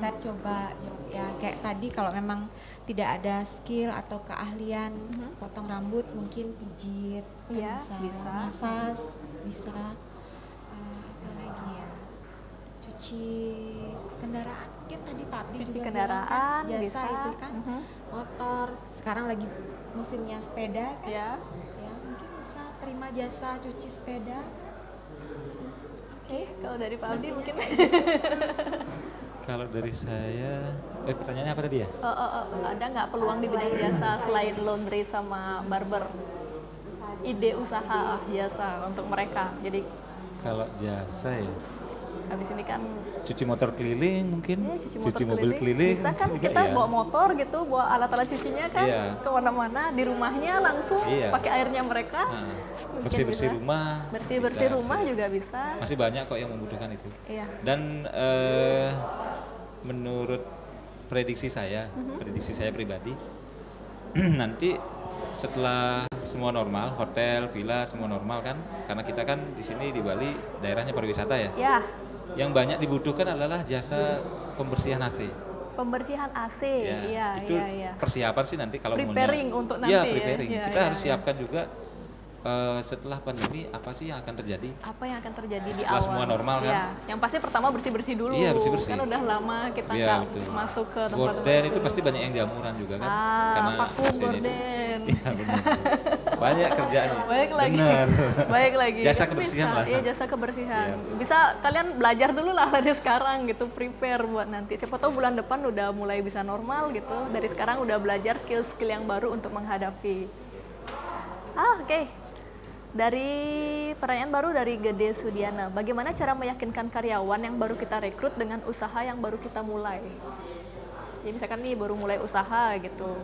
saya coba ya kayak tadi kalau memang tidak ada skill atau keahlian potong rambut mungkin pijit kan bisa, masas bisa, apa lagi ya, cuci kendaraan mungkin tadi Pak Abdi
Cuci
juga
kendaraan,
bilang kan, jasa
bisa.
itu kan motor sekarang lagi musimnya sepeda kan
Ya.
ya mungkin bisa terima jasa cuci sepeda.
Oke, kalau dari Pak Abdi mungkin
Kalau dari saya, pertanyaannya apa tadi ya?
ada nggak peluang di bidang jasa selain laundry sama barber? Ide usaha jasa untuk mereka. Jadi
Kalau jasa ya,
habis ini kan
cuci motor keliling mungkin,
ya, cuci
mobil keliling.
bisa kan
juga
kita
ya.
bawa motor gitu, bawa alat-alat cucinya kan
Iya.
kemana-mana di rumahnya langsung
Iya.
pakai airnya mereka.
Nah,
Mungkin
bersih-bersih
bisa.
rumah.
Bersih-bersih
bisa,
rumah
bisa.
juga bisa.
Masih banyak kok yang membutuhkan itu.
Iya.
Dan menurut prediksi saya pribadi, nanti setelah semua normal, hotel, villa semua normal kan, karena kita kan di sini di Bali daerahnya pariwisata ya.
Ya,
Yang banyak dibutuhkan adalah jasa pembersihan AC.
pembersihan AC.
Ya,
Iya,
itu
iya, iya.
persiapan sih nanti kalau
Preparing
maunya.
untuk nanti
Ya,
ya.
preparing.
Ya,
Kita
ya,
harus
ya.
siapkan juga setelah pandemi apa sih yang akan terjadi.
Apa yang akan terjadi di
Setelah
awal?
semua normal kan?
Iya, yang pasti pertama bersih-bersih dulu.
Iya, bersih-bersih.
Kan udah lama kita
Iya,
nggak
betul.
masuk ke tempat
Gorden itu pasti banyak yang jamuran juga kan,
vakum
AC-nya itu.
gorden.
Iya benar. Banyak kerjaannya.
Baik lagi.
Benar.
Baik lagi.
Jasa
Itu
kebersihan
bisa.
lah.
Iya, jasa kebersihan.
Iya.
Bisa kalian belajar dulu lah dari sekarang gitu, prepare buat nanti. Siapa tahu bulan depan udah mulai bisa normal gitu. Dari sekarang udah belajar skill-skill yang baru untuk menghadapi. Oke. Dari pertanyaan baru dari Gede Sudiana, bagaimana cara meyakinkan karyawan yang baru kita rekrut dengan usaha yang baru kita mulai? Ya misalkan nih baru mulai usaha gitu,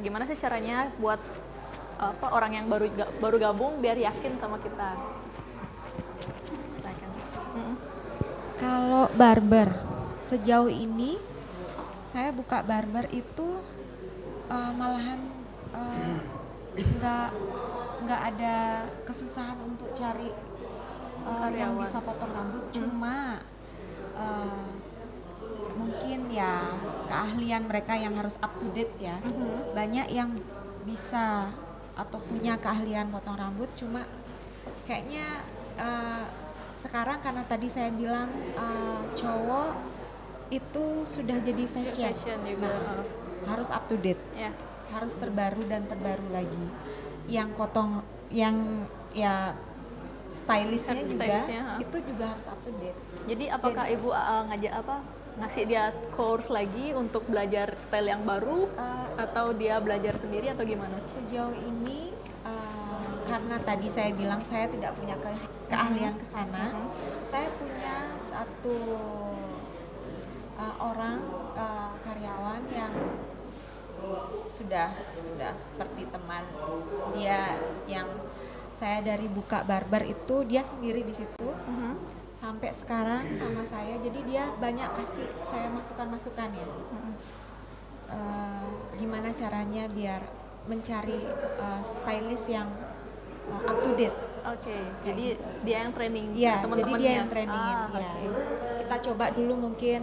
gimana sih caranya buat orang yang baru gabung biar yakin sama kita? Silakan.
Kalau barber, sejauh ini saya buka barber itu malahan nggak ada kesusahan untuk cari yang
Karyawan.
bisa potong rambut, cuma mungkin ya keahlian mereka yang harus up to date ya. Banyak yang bisa atau punya keahlian potong rambut, cuma kayaknya sekarang karena tadi saya bilang cowok itu sudah jadi fashion,
Fashion juga.
Nah, harus up to date,
Ya.
harus terbaru dan terbaru lagi. Yang potong, yang ya stylistnya juga
Stylistnya,
itu juga harus up to date.
Jadi apakah ibu ngasih dia course lagi untuk belajar style yang baru atau dia belajar sendiri atau gimana?
Sejauh ini karena tadi saya bilang saya tidak punya keahlian ke sana, saya punya satu orang karyawan yang sudah seperti teman dia, yang saya dari buka barber itu dia sendiri di situ sampai sekarang sama saya, jadi dia banyak kasih saya masukan ya. Gimana caranya biar mencari stylist yang up to date.
Oke,
Kayak
jadi
gitu aja.
dia yang training
Iya, jadi
teman-temannya.
dia yang trainingin.
Ah,
Iya.
oke.
Kita coba dulu mungkin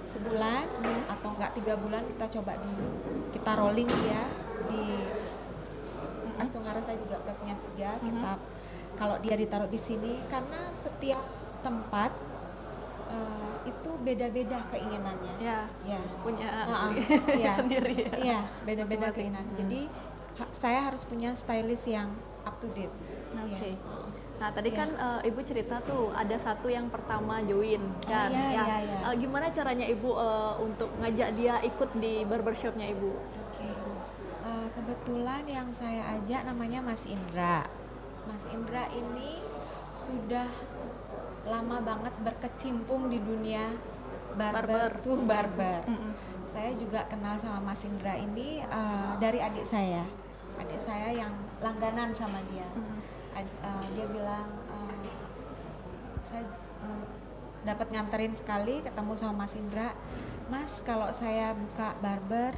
sebulan atau enggak 3 bulan, kita coba dulu. Kita rolling dia di Astunggara, saya juga udah punya 3. Kita kalau dia ditaruh di sini, karena setiap tempat itu beda-beda keinginannya.
Ya,
Ya.
punya
Iya.
sendiri ya.
Iya, beda-beda
Masing-masing.
keinginan. Jadi saya harus punya stylist yang up to date.
Oke.
Iya.
Nah tadi
Iya.
kan ibu cerita tuh ada satu yang pertama join kan?
iya,
Ya.
iya.
Gimana caranya ibu untuk ngajak dia ikut di barbershopnya ibu?
Oke. Kebetulan yang saya ajak namanya Mas Indra. Mas Indra ini sudah lama banget berkecimpung di dunia barber. Saya juga kenal sama Mas Indra ini dari adik saya yang langganan sama dia. Dia bilang saya dapat nganterin sekali ketemu sama Mas Indra, Mas kalau saya buka barber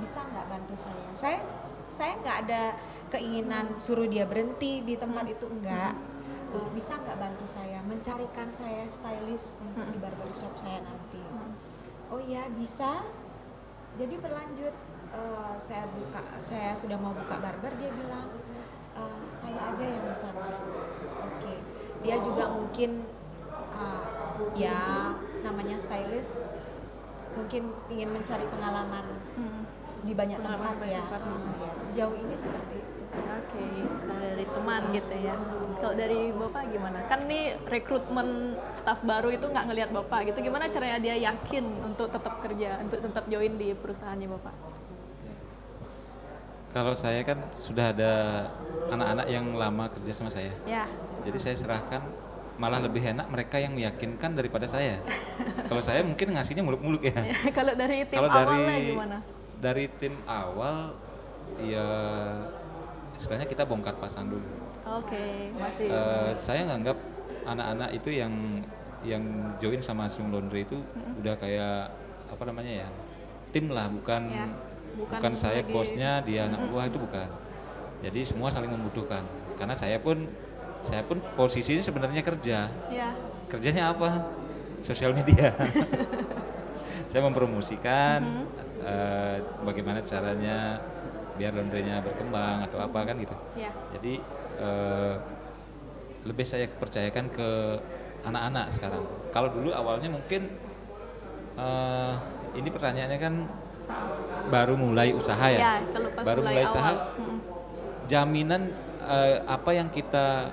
bisa nggak bantu saya nggak ada keinginan suruh dia berhenti di tempat itu, enggak. Bisa nggak bantu saya mencarikan saya stylist untuk di barbershop saya nanti. Oh iya bisa. Jadi berlanjut, saya sudah mau buka barber, dia bilang saya aja yang bisa. Oke. Dia juga mungkin ya namanya stylist mungkin ingin mencari pengalaman di banyak tempat ya. Ya. Sejauh ini seperti itu.
Oke, kalau dari teman gitu ya. Kalau dari Bapak gimana? Kan nih rekrutmen staf baru itu nggak ngelihat Bapak gitu. Gimana caranya dia yakin untuk tetap kerja, untuk tetap join di perusahaannya Bapak?
Kalau saya kan sudah ada anak-anak yang lama kerja sama saya.
Ya.
Jadi saya serahkan, malah lebih enak mereka yang meyakinkan daripada saya. Kalau saya mungkin ngasihnya muluk-muluk ya.
Kalau dari tim
Kalau
awalnya gimana?
Dari tim awal, ya istilahnya kita bongkar pasang dulu.
Oke, masih.
Saya nganggap anak-anak itu yang join sama Asung Laundry itu udah kayak apa namanya ya, tim lah, bukan
Ya,
bukan saya
lagi-
bosnya, dia anak buah, itu bukan. Jadi semua saling membutuhkan. Karena saya pun posisinya sebenarnya kerja.
Ya.
Kerjanya apa? Sosial media. Saya mempromosikan bagaimana caranya biar laundrynya berkembang atau apa kan gitu.
Ya.
Jadi lebih saya percayakan ke anak-anak sekarang. Kalau dulu awalnya mungkin ini pertanyaannya kan baru mulai usaha ya.
Ya, kalau pas
Baru mulai usaha,
awal.
jaminan apa yang kita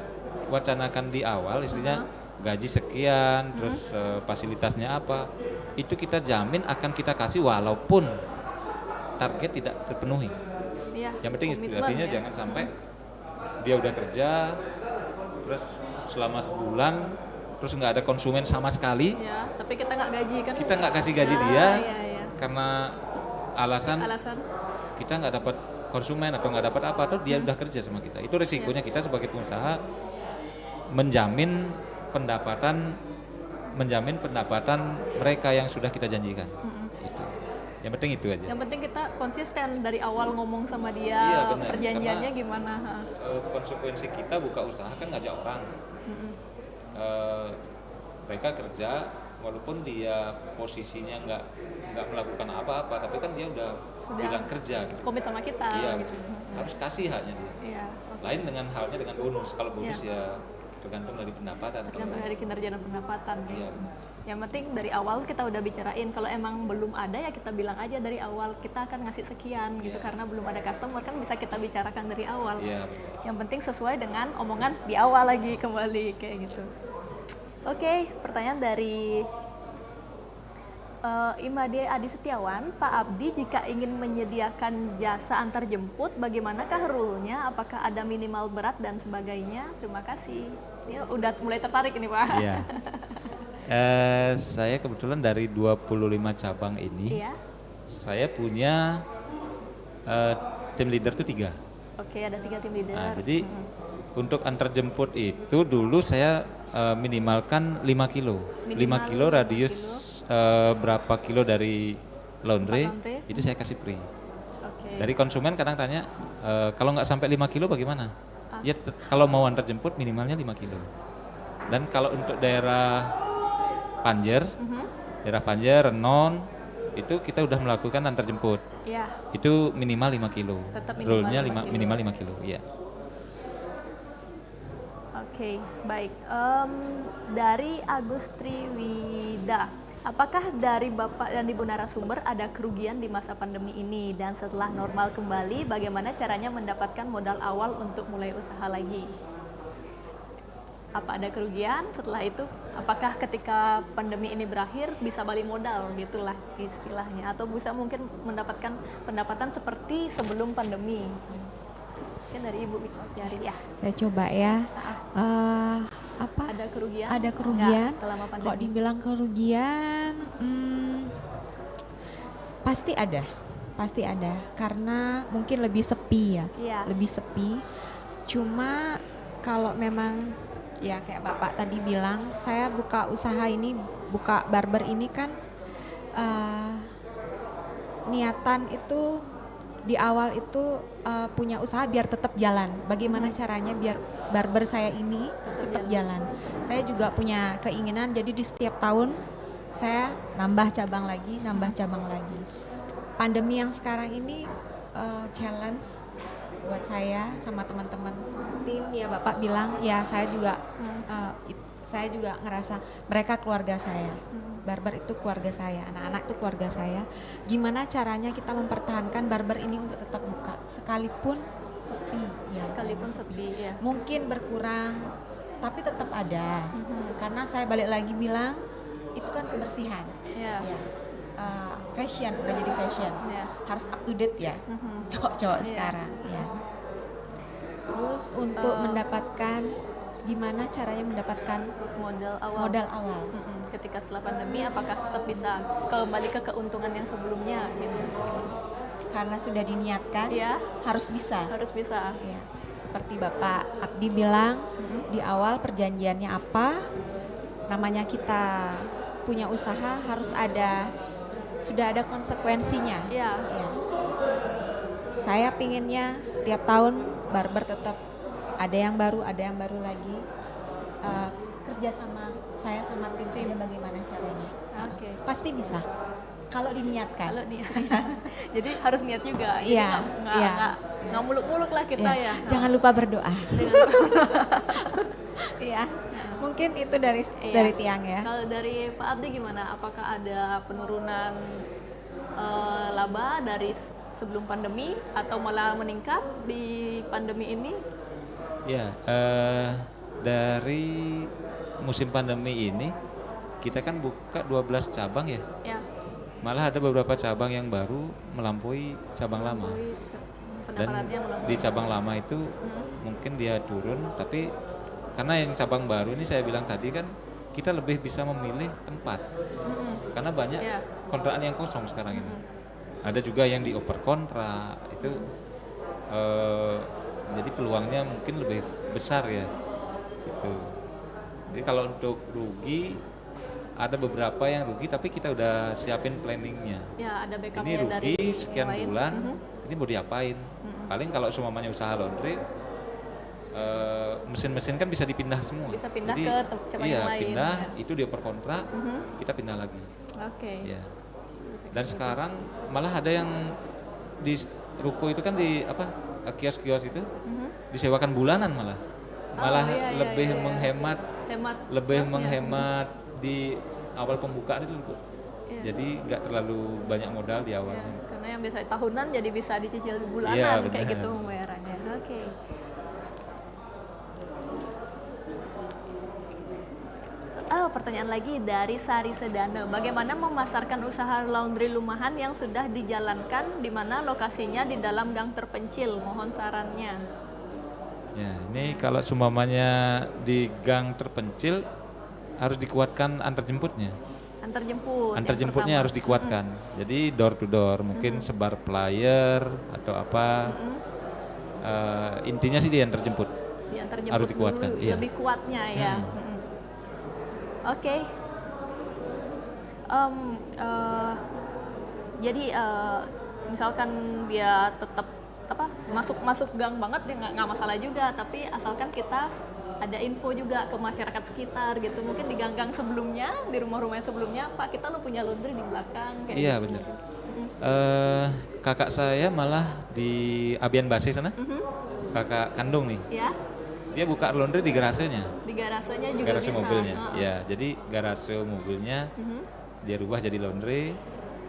wacanakan di awal, istilahnya gaji sekian, terus fasilitasnya apa, itu kita jamin akan kita kasih walaupun target tidak terpenuhi.
Ya,
Yang penting
komitmen
artinya
ya.
jangan sampai dia udah kerja, terus selama sebulan, terus nggak ada konsumen sama sekali,
Ya, tapi kita nggak gaji kan?
kita nggak kasih gaji
Ah,
dia
iya.
karena alasan
Alasan?
kita nggak dapat konsumen atau nggak dapat apa, atau dia udah kerja sama kita. Itu resikonya kita sebagai pengusaha menjamin pendapatan mereka yang sudah kita janjikan. Itu. Yang penting itu aja.
Yang penting kita konsisten dari awal ngomong sama dia,
Iya, benar.
perjanjiannya
Karena,
gimana.
Konsekuensi kita buka usaha kan ngajak orang. Mereka kerja walaupun dia posisinya nggak melakukan apa-apa, tapi kan dia udah bilang kerja gitu.
Komit sama kita.
Iya,
gitu.
harus kasih haknya dia.
Iya, oke.
Lain dengan halnya dengan bonus. Kalau bonus ya tergantung dari pendapatan.
Tergantung dari kinerja dan pendapatan.
Iya.
Yang penting dari awal kita udah bicarain, kalau emang belum ada ya kita bilang aja dari awal kita akan ngasih sekian gitu,
Iya.
karena belum ada customer kan bisa kita bicarakan dari awal.
Iya.
Yang penting sesuai dengan omongan di awal lagi kembali kayak gitu. Oke, pertanyaan dari Imade Adi Setiawan, Pak Abdi jika ingin menyediakan jasa antar jemput, bagaimanakah rule-nya? Apakah ada minimal berat dan sebagainya? Terima kasih. Ini udah mulai tertarik ini Pak.
Iya. Saya kebetulan dari 25 cabang ini,
Iya.
saya punya tim leader tuh 3.
Oke, ada 3 tim leader.
Nah, jadi untuk antar jemput itu dulu saya minimalkan 5 kilo. 5 kilo radius berapa kilo dari laundry,
laundry.
itu saya kasih free.
Oke.
Dari konsumen kadang tanya, kalau nggak sampai 5 kilo bagaimana? Ya kalau mau antar jemput minimalnya 5 kilo. Dan kalau untuk daerah Panjer, Renon, itu kita udah melakukan antar jemput.
Iya.
Itu minimal 5 kilo.
Tetap minimal
Rule-nya
5 kilo.
minimal 5 kilo, iya.
Oke, baik. Dari Agus Triwida, apakah dari Bapak dan Ibu narasumber ada kerugian di masa pandemi ini, dan setelah normal kembali, bagaimana caranya mendapatkan modal awal untuk mulai usaha lagi? Apa ada kerugian setelah itu? Apakah ketika pandemi ini berakhir bisa balik modal, gitulah istilahnya, atau bisa mungkin mendapatkan pendapatan seperti sebelum pandemi? Mungkin dari Ibu Jari ya.
Saya coba ya. Apa?
Ada kerugian?
Ada kerugian.
Nggak selama pandemi?
Kalau dibilang kerugian, pasti ada. Pasti ada. Karena mungkin lebih sepi ya.
Iya.
Lebih sepi. Cuma kalau memang ya kayak Bapak tadi bilang, saya buka usaha ini, buka barber ini kan niatan itu di awal itu punya usaha biar tetap jalan. Bagaimana caranya biar barber saya ini tetap jalan. Saya juga punya keinginan, jadi di setiap tahun saya nambah cabang lagi, nambah cabang lagi. Pandemi yang sekarang ini challenge buat saya sama teman-teman tim ya. Bapak bilang ya, saya juga ngerasa mereka keluarga saya. Barber itu keluarga saya, anak-anak itu keluarga saya. Gimana caranya kita mempertahankan barber ini untuk tetap buka sekalipun sepi ya.
Sekalipun sepi ya.
Mungkin berkurang tapi tetap ada. Karena saya balik lagi bilang itu kan kebersihan.
Iya.
Ya. Fashion, udah jadi fashion.
Iya.
Harus up to date ya. Cowok-cowok sekarang ya. Terus untuk mendapatkan, gimana caranya mendapatkan
Modal awal.
awal.
Ketika setelah pandemi, apakah tetap bisa kembali ke keuntungan yang sebelumnya gitu?
Karena sudah diniatkan,
Iya.
harus bisa.
Harus bisa.
Ya. Seperti Bapak Abdi bilang, di awal perjanjiannya apa, namanya kita punya usaha harus sudah ada konsekuensinya.
Iya.
Ya. Saya pinginnya setiap tahun barber tetap ada yang baru lagi. Kerja sama saya sama tim bagaimana caranya.
Oke.
Pasti bisa kalau diniatkan.
Kalau niat. Jadi harus niat juga. Jadi
Iya, iya.
nggak muluk-muluk lah kita ya.
Jangan lupa berdoa. Iya. Mungkin itu dari Tiang ya.
Kalau dari Pak Abdi gimana? Apakah ada penurunan laba dari sebelum pandemi atau malah meningkat di pandemi ini?
Ya, dari musim pandemi ini kita kan buka 12 cabang ya.
Ya.
Malah ada beberapa cabang yang baru melampaui cabang lama. Dan
Pendapatannya melonjak.
di cabang lama itu mungkin dia turun, tapi karena yang cabang baru ini saya bilang tadi kan kita lebih bisa memilih tempat. Karena banyak
Iya.
kontrakan yang kosong sekarang ini. Ada juga yang dioper kontrak itu jadi peluangnya mungkin lebih besar ya. Gitu. Jadi kalau untuk rugi ada beberapa yang rugi tapi kita udah siapin planningnya.
Ya, ada
Ini
backupnya
rugi
dari
sekian
yang lain.
bulan, ini mau diapain? Paling kalau semuanya usaha laundry, mesin-mesin kan bisa dipindah semua.
Bisa pindah
Jadi,
ke cabang
iya,
yang lain,
pindah,
ya.
itu dia per kontrak, kita pindah lagi.
Oke.
Ya. Dan sekarang malah ada yang di ruko itu kan di kios-kios itu disewakan bulanan malah. Malah
iya,
lebih
iya.
menghemat,
Lebih
menghemat di awal pembukaan itu.
Iya.
Jadi nggak terlalu banyak modal di
Ya,
awalnya.
karena yang biasa tahunan jadi bisa dicicil bulanan
Iya,
kayak
benar.
gitu pembayarannya. Oke. Pertanyaan lagi dari Sari Sedana. Bagaimana memasarkan usaha laundry rumahan yang sudah dijalankan di mana lokasinya di dalam gang terpencil? Mohon sarannya.
Ya, ini kalau seumpamanya di gang terpencil harus dikuatkan antar jemputnya.
Antar jemput.
Antar
yang
jemputnya
pertama.
harus dikuatkan. Jadi door to door, mungkin sebar flyer atau apa. Intinya sih di antar jemput.
Diantar jemput
harus dikuatkan,
dulu,
iya.
lebih kuatnya ya. Oke. Jadi misalkan dia tetap masuk gang banget dia nggak masalah juga, tapi asalkan kita ada info juga ke masyarakat sekitar gitu, mungkin di gang-gang sebelumnya, di rumah-rumah sebelumnya, Pak kita lo punya laundry di belakang kayak
Iya
gitu.
benar. Kakak saya malah di Abian Base sana, kakak kandung nih,
Ya,
dia buka laundry di garasenya,
di garasenya juga
garasi
bisa.
mobilnya.
Heeh.
Ya, jadi garasi mobilnya dia rubah jadi laundry,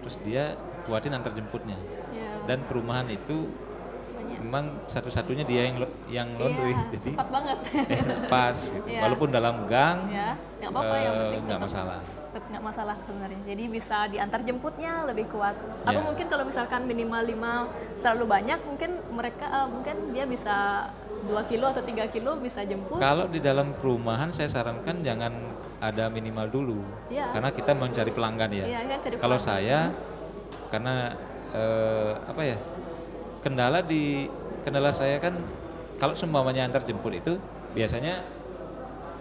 terus dia kuatin antar jemputnya.
Ya,
Dan perumahan itu
banyak.
memang satu-satunya dia yang laundry,
Iya,
jadi
tepat banget.
pas gitu.
Iya.
Walaupun dalam gang
Ya, nggak apa-apa yang penting
nggak
tetap
masalah.
nggak masalah sebenarnya. Jadi bisa diantar jemputnya lebih kuat. Atau
Ya.
mungkin kalau misalkan minimal 5 terlalu banyak, mungkin mereka mungkin dia bisa 2 kilo atau 3 kilo bisa jemput.
Kalau di dalam perumahan saya sarankan jangan ada minimal dulu,
Iya.
karena kita mencari pelanggan ya.
Iya, kan cari
Kalau
pelanggan.
saya, karena apa ya, kendala saya kan kalau seumpamanya antar jemput itu biasanya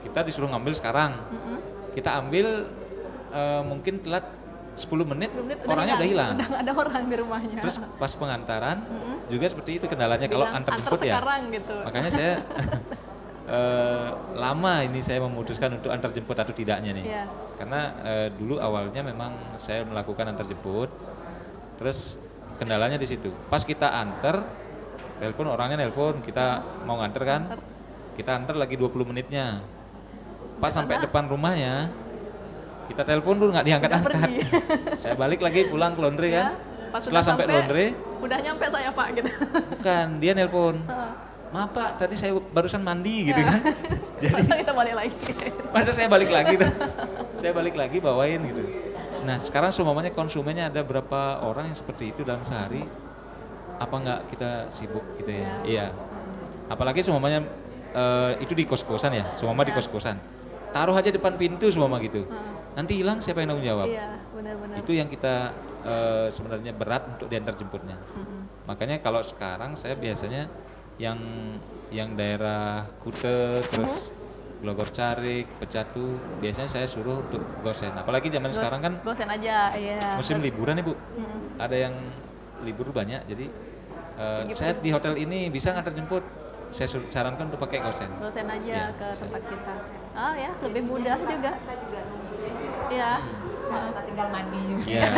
kita disuruh ngambil sekarang, kita ambil mungkin telat 10 menit,
10 menit
orangnya udah hilang.
Udah nggak ada orang di rumahnya.
Terus pas pengantaran juga seperti itu kendalanya kalau
Bilang,
antar jemput ya.
sekarang gitu.
Makanya saya lama ini saya memutuskan untuk antar jemput atau tidaknya nih.
Iya.
Karena dulu awalnya memang saya melakukan antar jemput, terus kendalanya di situ. Pas kita antar, telepon orangnya nelpon, kita mau nganter kan, kita antar lagi 20 menitnya. Pas sampai depan rumahnya, kita telepon dulu nggak diangkat-angkat. Saya balik lagi pulang ke laundry kan.
Pas
Setelah
sudah
sampai laundry,
udah nyampe saya Pak gitu.
bukan, dia nelpon. Maaf Pak, tadi saya barusan mandi gitu kan. Jadi
Masa kita balik lagi.
masa saya balik lagi dah. Saya balik lagi bawain gitu. Nah sekarang seumpamanya konsumennya ada berapa orang yang seperti itu dalam sehari, apa nggak kita sibuk gitu ya? Iya. Apalagi seumpamanya itu di kos-kosan ya, seumpama di kos-kosan. Taruh aja depan pintu seumpama gitu. Nanti hilang siapa yang tanggung jawab?
Iya, benar-benar.
Itu yang kita sebenarnya berat untuk diantar jemputnya. Makanya kalau sekarang saya biasanya yang daerah Kute terus Glogor Carik, Pecatu, biasanya saya suruh untuk gosen. Apalagi zaman sekarang kan
Gosen aja, iya.
musim liburan Ibu. Ada yang libur banyak, jadi saya di hotel ini bisa ngantar jemput. Saya sarankan untuk pakai gosen.
Gosen aja
Iya,
ke
bisa.
tempat kita. Ah ya, lebih mudah juga. Iya.
Kita tinggal mandi juga.
Iya.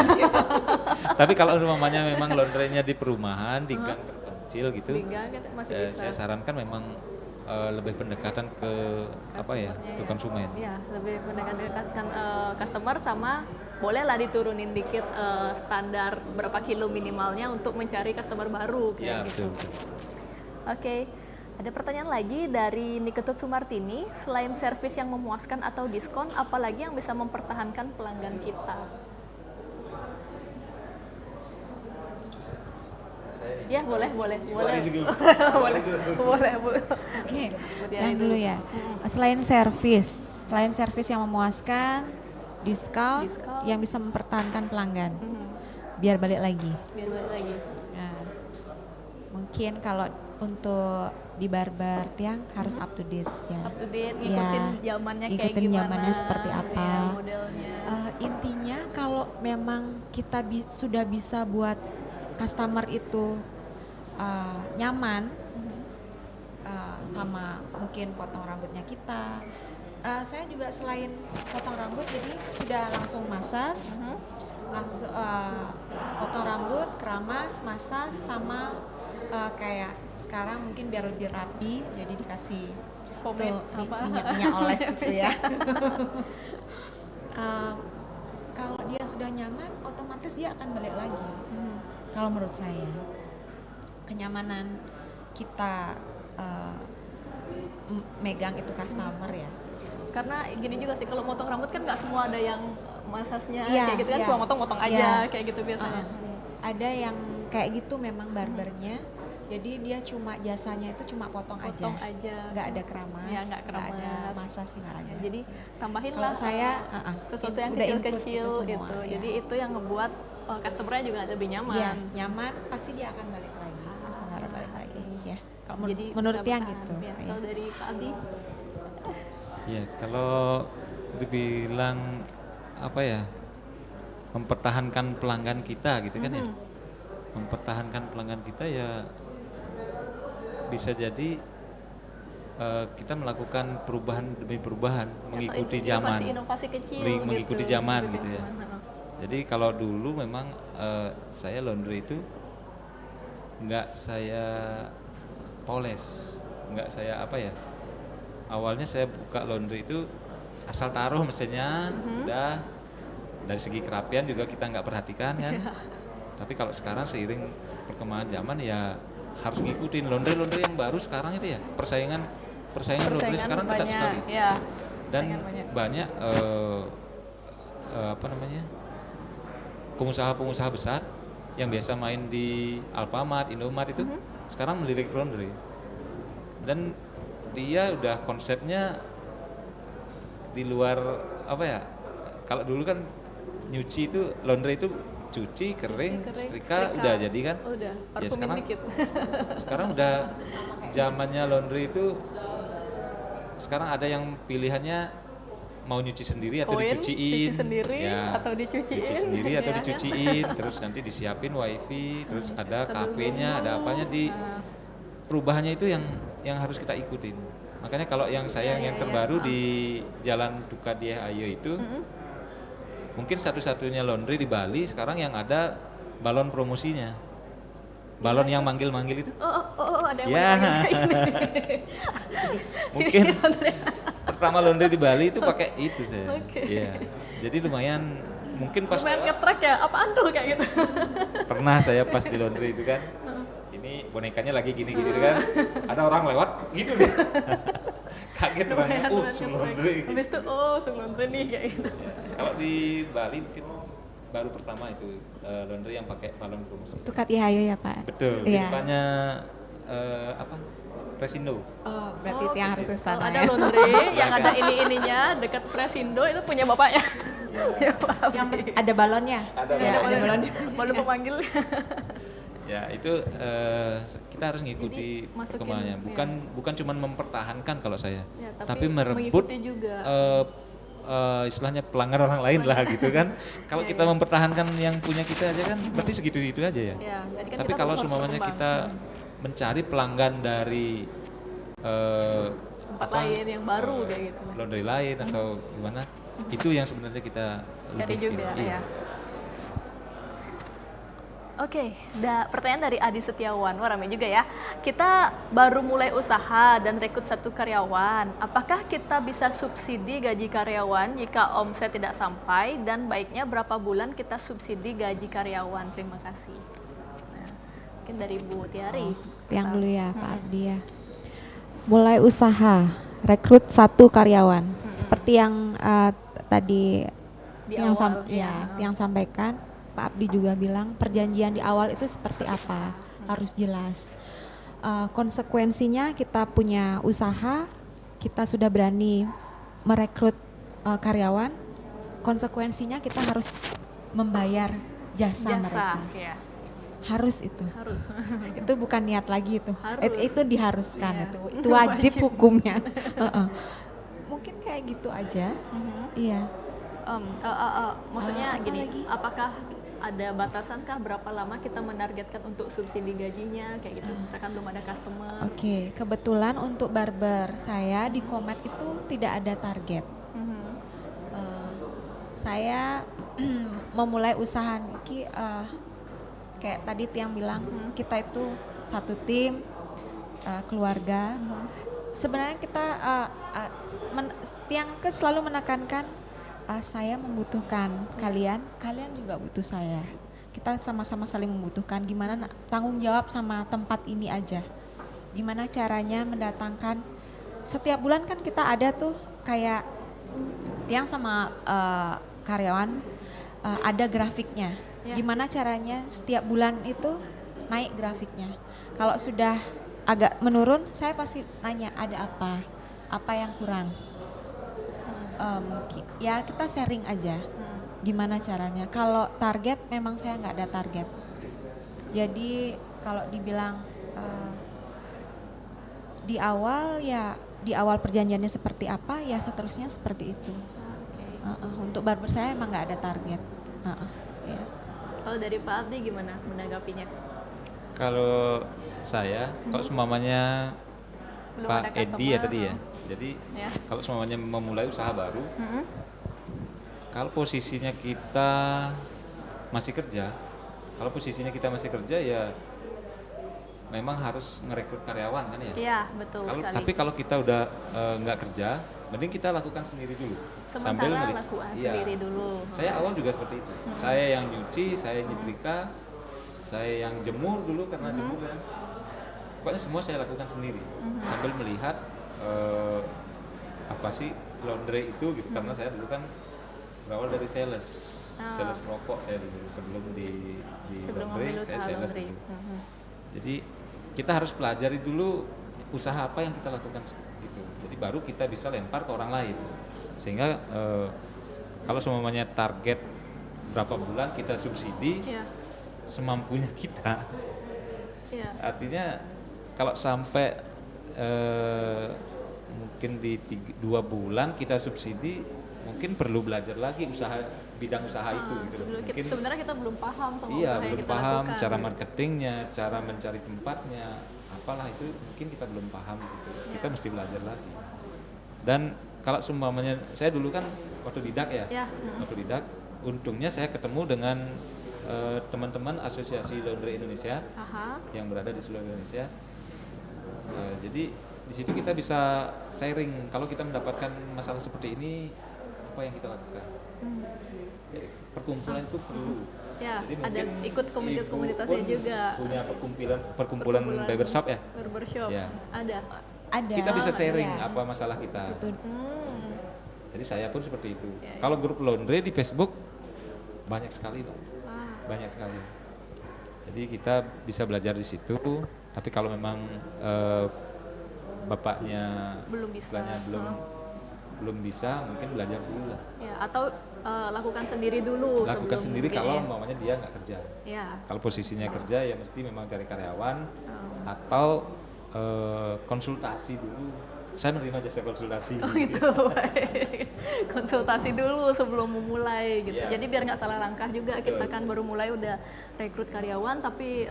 Tapi kalau umpamanya memang laundrynya di perumahan, di gang terpencil gitu,
Tinggal kan masih bisa.
saya sarankan memang lebih pendekatan ke apa ya, ke konsumen.
Iya, lebih mendekatkan customer sama bolehlah diturunin dikit standar berapa kilo minimalnya untuk mencari customer baru kayak
Iya,
gitu.
betul.
Oke. Ada pertanyaan lagi dari Niketut Sumartini, selain servis yang memuaskan atau diskon, apalagi yang bisa mempertahankan pelanggan kita? Ya, boleh. boleh, Bu.
Oke,
Bu Tiari
yang dulu ya. Selain servis yang memuaskan, diskon
Diskon.
yang bisa mempertahankan pelanggan, biar balik lagi.
Biar balik lagi.
Nah, mungkin kalau untuk di barber tiang harus up to date ya.
Up to date,
Ya,
ngikutin zamannya kayak
ngikutin
gimana.
zamannya seperti apa.
ya, modelnya.
Intinya kalau memang kita sudah bisa buat customer itu nyaman sama mungkin potong rambutnya kita. Saya juga selain potong rambut jadi sudah langsung masas, langsung potong rambut, keramas, masas sama kayak sekarang mungkin biar lebih rapi jadi dikasih
Pomade
tuh
apa?
minyak oles gitu ya. Kalau dia sudah nyaman otomatis dia akan balik lagi. Kalau menurut saya kenyamanan kita megang itu customer ya.
Karena gini juga sih, kalau motong rambut kan nggak semua ada yang masasnya
Iya,
kayak gitu kan,
iya.
cuma motong-motong aja
Iya.
kayak gitu biasanya.
Ada yang kayak gitu memang barbernya. Jadi dia cuma jasanya itu cuma potong
Potong
aja.
aja.
Nggak ada keramas,
Ya, nggak
ada
keramas.
masas nggak ada.
Ya, jadi tambahin
Kalau
lah
saya
sesuatu yang
udah input
kecil-kecil
itu semua,
gitu.
ya.
Jadi itu yang ngebuat customer-nya juga lebih nyaman.
Iya, nyaman pasti dia akan balik lagi. Langsung harus balik lagi ya. Kalau
Jadi
menurut
bisa
yang
bertahan.
gitu.
Ya,
ya.
kalau dari Pak Abdi,
Ya, kalau dibilang apa ya, mempertahankan pelanggan kita gitu kan ya. Mempertahankan pelanggan kita ya bisa jadi kita melakukan perubahan demi perubahan, mengikuti zaman.
Inovasi kecil
Mengikuti
gitu.
zaman
Mengikuti
gitu ya.
zaman, heeh.
Jadi kalau dulu memang saya laundry itu nggak saya poles, nggak saya apa ya. Awalnya saya buka laundry itu asal taruh mesinnya, udah dari segi kerapian juga kita nggak perhatikan kan. Tapi kalau sekarang seiring perkembangan zaman ya harus ngikutin laundry yang baru sekarang itu ya persaingan laundry sekarang ketat
banyak,
sekali.
ya.
Dan
Persaingan banyak.
banyak apa namanya, pengusaha-pengusaha besar yang biasa main di Alfamart, Indomart itu sekarang melirik laundry. Dan dia udah konsepnya di luar apa ya? Kalau dulu kan nyuci itu laundry itu cuci, kering, setrika, udah jadi kan?
Udah,
Ya
parfumin
sekarang
dikit.
sekarang udah zamannya laundry itu, sekarang ada yang pilihannya mau nyuci sendiri atau
Koin,
dicuciin,
cuci sendiri atau dicuciin,
cuci sendiri atau
ya kan?
dicuciin, terus nanti disiapin wifi, terus ada kafenya, ada apanya di perubahannya itu yang harus kita ikutin. Makanya kalau yang saya yang terbaru di Jalan Dukadieh Ayo itu, mungkin satu-satunya laundry di Bali sekarang yang ada balon promosinya, balon yang manggil-manggil itu.
Oh, ada yang
Ya.
mau kayak ini.
Mungkin
Sini, Andre.
pertama laundry di Bali itu pakai itu saya.
Oke.
Iya. Jadi lumayan, mungkin pas
Lumayan nge-track ya, apaan tuh kayak gitu.
pernah saya pas di laundry itu kan, ini bonekanya lagi gini-gini kan, ada orang lewat gitu deh. Kaget orangnya, sum laundry.
Habis itu, sum laundry nih kayak gitu.
Kalau di Bali mungkin baru pertama itu laundry yang pakai balon promosi.
Dukadieh Ayo ya Pak?
Betul, di
Iya.
depannya apa? Presindo.
Oh, berarti yang harus ke sana
Ada
ya.
laundry yang ada ini-ininya dekat Presindo itu punya bapaknya. Ya, Pak Abdi.
Ada balonnya?
Ada
Ya,
balonnya.
ada balonnya.
Baru pemanggil.
Ya itu kita harus ngikuti
Jadi, masukin,
perkembangannya. Bukan cuma mempertahankan kalau saya,
Ya,
tapi merebut
mengikuti juga.
istilahnya pelanggan orang lain lah gitu kan. Kalau kita mempertahankan yang punya kita aja kan, berarti segitu-gitu aja ya.
Ya, jadi kan
Tapi
kita
kalau
harus
semuanya
berkembang.
kita mencari pelanggan dari
Tempat lain yang baru kayak gitu.
laundry lain atau gimana, itu yang sebenarnya kita
Cari
lebih
juga
iya.
ya. Oke, pertanyaan dari Adi Setiawan, wah ramai juga ya. Kita baru mulai usaha dan rekrut 1 karyawan. Apakah kita bisa subsidi gaji karyawan jika omset tidak sampai? Dan baiknya berapa bulan kita subsidi gaji karyawan? Terima kasih. Nah, mungkin dari Bu Tiari.
Yang dulu ya Pak Abdi ya. Mulai usaha, rekrut 1 karyawan. Seperti yang tadi
Di
yang
awal,
yang sampaikan Pak Abdi juga bilang, perjanjian di awal itu seperti apa, harus jelas. Konsekuensinya kita punya usaha, kita sudah berani merekrut karyawan, konsekuensinya kita harus membayar jasa mereka.
Ya.
Harus itu.
Harus.
Itu bukan niat lagi itu.
Harus.
Itu diharuskan
Iya.
itu wajib hukumnya. Mungkin kayak gitu aja. Iya.
Maksudnya
Apa
gini,
lagi?
apakah ada batasankah berapa lama kita menargetkan untuk subsidi gajinya kayak gitu? Misalkan belum ada customer.
Oke, kebetulan untuk barber saya di Komet itu tidak ada target. Saya memulai usaha Niki kayak tadi Tiang bilang, kita itu satu tim, keluarga. Sebenarnya kita Tiang selalu menekankan saya membutuhkan kalian juga butuh saya. Kita sama-sama saling membutuhkan. Gimana tanggung jawab sama tempat ini aja. Gimana caranya mendatangkan setiap bulan kan kita ada tuh kayak Tiang sama karyawan ada grafiknya.
Ya.
Gimana caranya setiap bulan itu naik grafiknya. Kalau sudah agak menurun, saya pasti nanya ada apa yang kurang. Ya kita sharing aja gimana caranya. Kalau target memang saya nggak ada target, jadi kalau dibilang di awal perjanjiannya seperti apa ya seterusnya seperti itu. Untuk barber saya emang nggak ada target. Ya.
Kalau dari Pak Abdi gimana menanggapinya?
Kalau saya, kalau semuanya
Belum
Pak
ada
Edi ya
customer,
tadi ya. Jadi
Ya.
kalau semuanya memulai usaha baru, kalau posisinya kita masih kerja, ya memang harus ngerekrut karyawan kan ya.
Iya, betul sekali.
Tapi kalau kita udah nggak kerja, mending kita lakukan sendiri dulu.
Sementara lakukan sendiri dulu.
Saya awal juga seperti itu. Saya yang nyuci, saya nyetrika, saya yang jemur dulu karena jemur kan. Pokoknya semua saya lakukan sendiri sambil melihat apa sih laundry itu gitu, karena saya dulu kan berawal dari sales, sales rokok saya dulu sebelum di
Sebelum
laundry,
mengambil
saya
usaha
sales
laundry.
dulu. Jadi kita harus pelajari dulu usaha apa yang kita lakukan itu. Jadi baru kita bisa lempar ke orang lain. Sehingga kalau semuanya target berapa bulan kita subsidi,
Iya.
semampunya kita.
Iya.
Artinya kalau sampai mungkin di 2 bulan kita subsidi, mungkin perlu belajar lagi bidang usaha itu gitu loh. Mungkin
Sebenarnya kita belum paham sama
iya,
usaha yang
belum
kita
paham
lakukan.
cara marketingnya, cara mencari tempatnya, apalah itu mungkin kita belum paham gitu. Kita mesti belajar lagi. Dan kalau seumpamanya saya dulu kan otodidak ya,
Ya,
otodidak. Untungnya saya ketemu dengan teman-teman Asosiasi Laundry Indonesia
Aha.
yang berada di seluruh Indonesia. Jadi di situ kita bisa sharing kalau kita mendapatkan masalah seperti ini, apa yang kita lakukan. Perkumpulan itu perlu.
Ya,
Jadi
ada
mungkin
ikut komunitas-komunitasnya
ibu pun
juga.
punya perkumpulan barbershop ya.
Barbershop.
Ya.
Ada.
Ada.
Kita bisa sharing
Iya.
apa masalah kita.
Situ.
Jadi saya pun seperti itu.
Ya.
Kalau grup laundry di Facebook banyak sekali, Pak.
Ah,
Banyak sekali. Jadi kita bisa belajar di situ. Tapi kalau memang bapaknya
belum bisa.
istilahnya belum bisa, mungkin belajar dulu lah.
Ya, atau lakukan sendiri dulu.
Lakukan
sebelum
sendiri
ini.
kalau umpamanya dia nggak kerja.
Ya.
Kalau posisinya kerja ya mesti memang cari karyawan
Oh.
atau konsultasi dulu. Saya menerima jasa konsultasi.
Oh itu baik. Konsultasi dulu sebelum memulai gitu.
Iya.
Jadi biar nggak salah langkah juga. Kita
Betul.
kan baru mulai udah rekrut karyawan tapi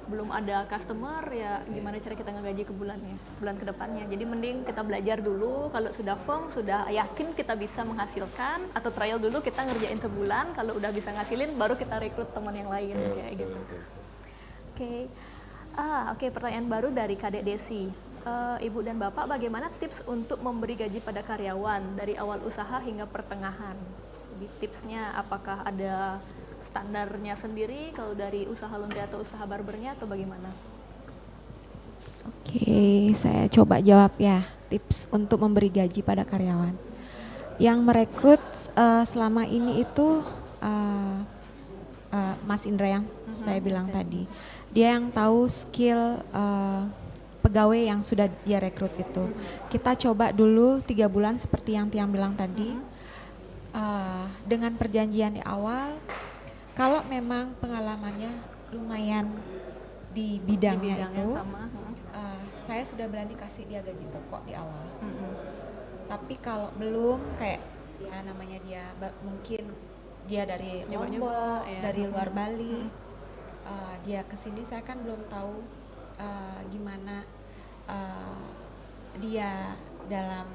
belum ada customer, ya gimana cara kita ngegaji ke bulan ke depannya. Jadi mending kita belajar dulu, kalau sudah firm, sudah yakin kita bisa menghasilkan, atau trial dulu kita ngerjain sebulan, kalau udah bisa ngasilin baru kita rekrut teman yang lain kayak gitu. Oke. Oke, pertanyaan baru dari Kadek Desi. Ibu dan Bapak, bagaimana tips untuk memberi gaji pada karyawan dari awal usaha hingga pertengahan? Jadi tipsnya apakah ada standarnya sendiri kalau dari usaha laundry atau usaha barbernya atau bagaimana?
Oke, saya coba jawab ya. Tips untuk memberi gaji pada karyawan. Yang merekrut selama ini itu Mas Indra yang saya bilang tadi. Dia yang tahu skill pegawai yang sudah dia rekrut itu. Kita coba dulu 3 bulan seperti yang Tiang bilang tadi. Dengan perjanjian di awal, kalau memang pengalamannya lumayan di bidangnya itu,
sama.
saya sudah berani kasih dia gaji pokok di awal. Tapi kalau belum, kayak namanya dia mungkin dia dari Lombok,
ya.
dari luar Bali, dia kesini, saya kan belum tahu gimana dia dalam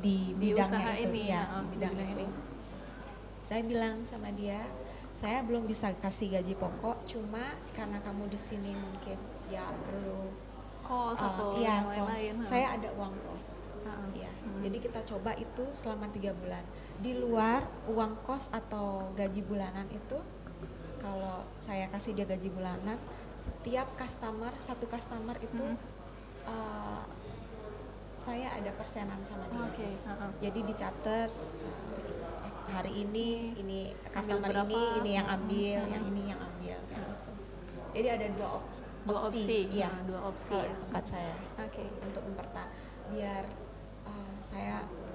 di bidangnya
usaha
itu,
ini,
ya,
di
di bidang
bidang
itu.
ini.
Saya bilang sama dia, saya belum bisa kasih gaji pokok, cuma karena kamu di sini mungkin ya perlu
Kos atau
iya,
yang
kos.
lain-lain.
Saya ada uang kos. Ya. Jadi kita coba itu selama 3 bulan. Di luar uang kos atau gaji bulanan itu, kalau saya kasih dia gaji bulanan, setiap satu customer itu saya ada persenan sama dia.
Oke.
Jadi dicatat hari ini customer
berapa?
ini yang ambil, yang ini yang ambil. Kayak gitu. Jadi ada dua opsi. Iya.
Dua opsi.
Kalau di tempat saya
Oke.
untuk biar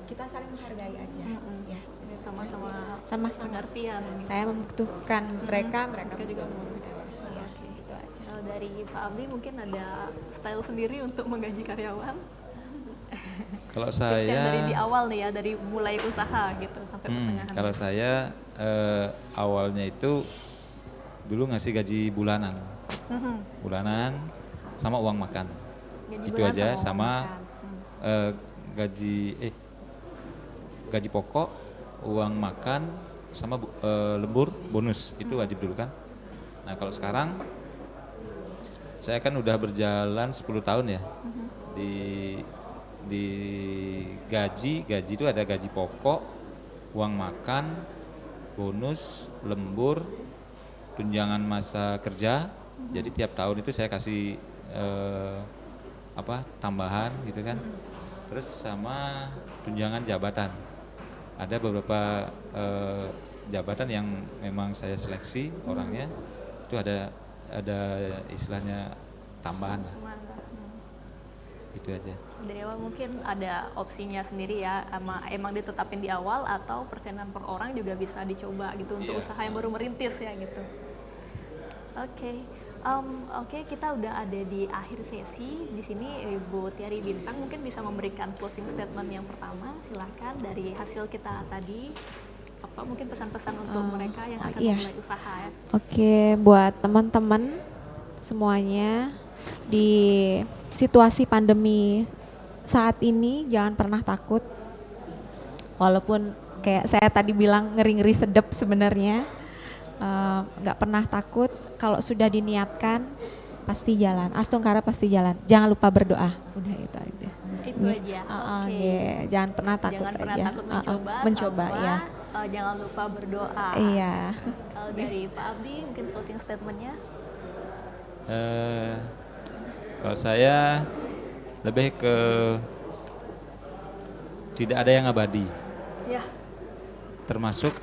kita saling menghargai aja, ya.
Jadi sama-sama
Sama-sama.
pengertian.
Saya membutuhkan mereka
Mereka juga
juga
mau.
membutuhkan saya. Iya,
Oke.
gitu aja.
Kalau dari Pak Abdi mungkin ada style sendiri untuk menggaji karyawan?
Kalau
Tips yang dari di
saya
awal nih ya, dari mulai usaha gitu sampai pertengahan.
kalau saya awalnya itu dulu ngasih gaji bulanan. Bulanan sama uang makan.
Gaji
Itu
bulan
aja
uang
sama
makan.
gaji pokok, uang makan sama lembur bonus itu wajib dulu kan. Nah, kalau sekarang saya kan udah berjalan 10 tahun ya. Di gaji itu ada gaji pokok, uang makan, bonus, lembur, tunjangan masa kerja. Jadi tiap tahun itu saya kasih tambahan gitu kan. Terus sama tunjangan jabatan. ada beberapa jabatan yang memang saya seleksi orangnya, itu ada istilahnya tambahan lah. Itu aja.
Dari awal mungkin ada opsinya sendiri ya, emang ditetapin di awal atau persenan per orang juga bisa dicoba gitu untuk
Iya.
usaha yang baru merintis ya gitu. Oke. Oke, kita udah ada di akhir sesi. Di sini Ibu Tiari Bintang mungkin bisa memberikan closing statement yang pertama. Silahkan dari hasil kita tadi, apa mungkin pesan-pesan untuk mereka yang akan memulai usaha ya.
Oke, buat teman-teman semuanya di situasi pandemi saat ini jangan pernah takut. Walaupun kayak saya tadi bilang ngeri-ngeri sedep sebenarnya, nggak pernah takut. Kalau sudah diniatkan pasti jalan. Astungkara pasti jalan. Jangan lupa berdoa. Udah itu aja.
Itu aja. Oke.
Jangan pernah takut
Jangan pernah
aja.
takut mencoba,
mencoba
sama,
ya.
Jangan lupa berdoa.
Iya.
Kalau dari Pak Abdi mungkin closing statementnya.
Kalau saya lebih ke tidak ada yang abadi,
Ya.
termasuk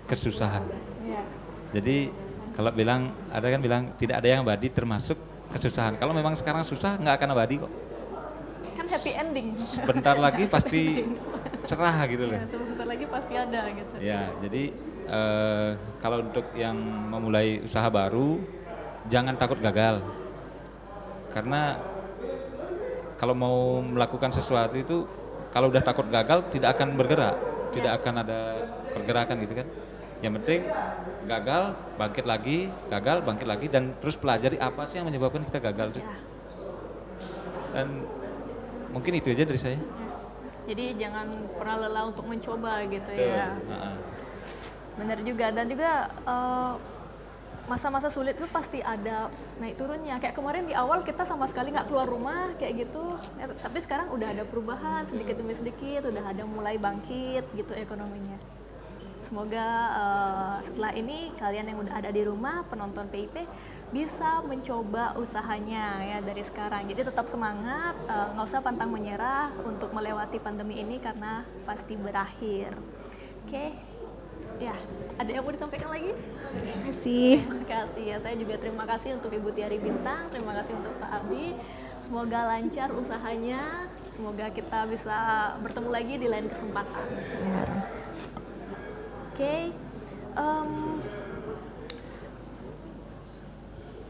kesusahan.
Ya.
Jadi kalau bilang, ada kan bilang tidak ada yang abadi termasuk kesusahan. Kalau memang sekarang susah nggak akan abadi kok.
Kan happy ending.
Sebentar lagi pasti cerah gitu loh.
Ya, sebentar lagi pasti ada gitu.
Ya, jadi kalau untuk yang memulai usaha baru, jangan takut gagal. Karena kalau mau melakukan sesuatu itu, kalau udah takut gagal tidak akan bergerak, tidak akan ada pergerakan gitu kan. Yang penting gagal, bangkit lagi, gagal, bangkit lagi, dan terus pelajari apa sih yang menyebabkan kita gagal tuh.
Ya.
Dan mungkin itu aja dari saya.
Jadi jangan pernah lelah untuk mencoba gitu ya. Benar juga, dan juga masa-masa sulit itu pasti ada naik turunnya. Kayak kemarin di awal kita sama sekali nggak keluar rumah kayak gitu, ya, tapi sekarang udah ada perubahan sedikit demi sedikit, udah ada mulai bangkit gitu ekonominya. Semoga setelah ini kalian yang udah ada di rumah, penonton PIP, bisa mencoba usahanya ya dari sekarang. Jadi tetap semangat, nggak usah pantang menyerah untuk melewati pandemi ini karena pasti berakhir. Oke, ya ada yang mau disampaikan lagi?
Terima kasih.
Terima kasih ya, saya juga terima kasih untuk Ibu Tiari Bintang, terima kasih untuk Pak Abdi. Semoga lancar usahanya, semoga kita bisa bertemu lagi di lain kesempatan.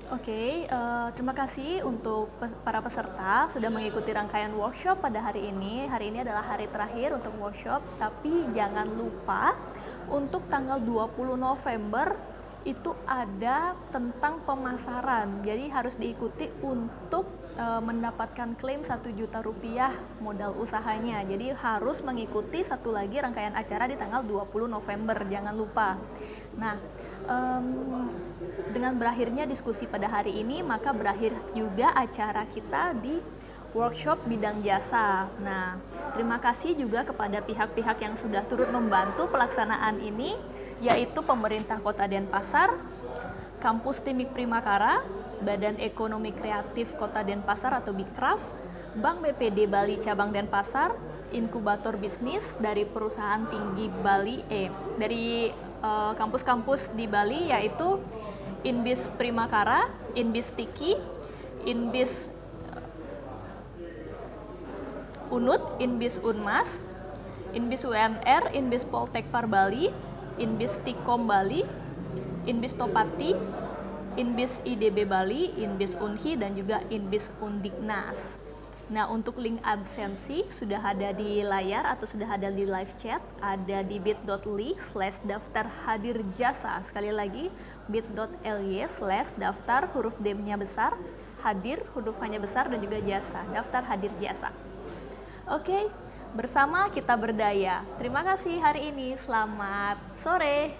Oke, terima kasih untuk para peserta sudah mengikuti rangkaian workshop pada hari ini. Hari ini adalah hari terakhir untuk workshop, tapi jangan lupa untuk tanggal 20 November itu ada tentang pemasaran. Jadi harus diikuti untuk mendapatkan klaim 1 juta rupiah modal usahanya. Jadi harus mengikuti satu lagi rangkaian acara di tanggal 20 November, jangan lupa. Nah, dengan berakhirnya diskusi pada hari ini, maka berakhir juga acara kita di workshop bidang jasa. Nah, terima kasih juga kepada pihak-pihak yang sudah turut membantu pelaksanaan ini, yaitu pemerintah Kota Denpasar, Kampus Timik Primakara, Badan Ekonomi Kreatif Kota Denpasar atau Bikraf, Bank BPD Bali Cabang Denpasar, inkubator bisnis dari perusahaan tinggi Bali, dari kampus-kampus di Bali, yaitu Inbis Primakara, Inbis Tiki, Inbis Unut, Inbis Unmas, Inbis UNR, Inbis Poltekpar Bali, Inbis Tikom Bali, Inbis Topati, Inbis IDB Bali, Inbis Unhi, dan juga Inbis Undiknas. Nah, untuk link absensi sudah ada di layar atau sudah ada di live chat, ada di bit.ly/daftar hadir jasa. Sekali lagi, bit.ly/daftar huruf D-nya besar, hadir huruf hanya besar, dan juga jasa, daftar hadir jasa. Oke, bersama kita berdaya. Terima kasih hari ini, selamat sore.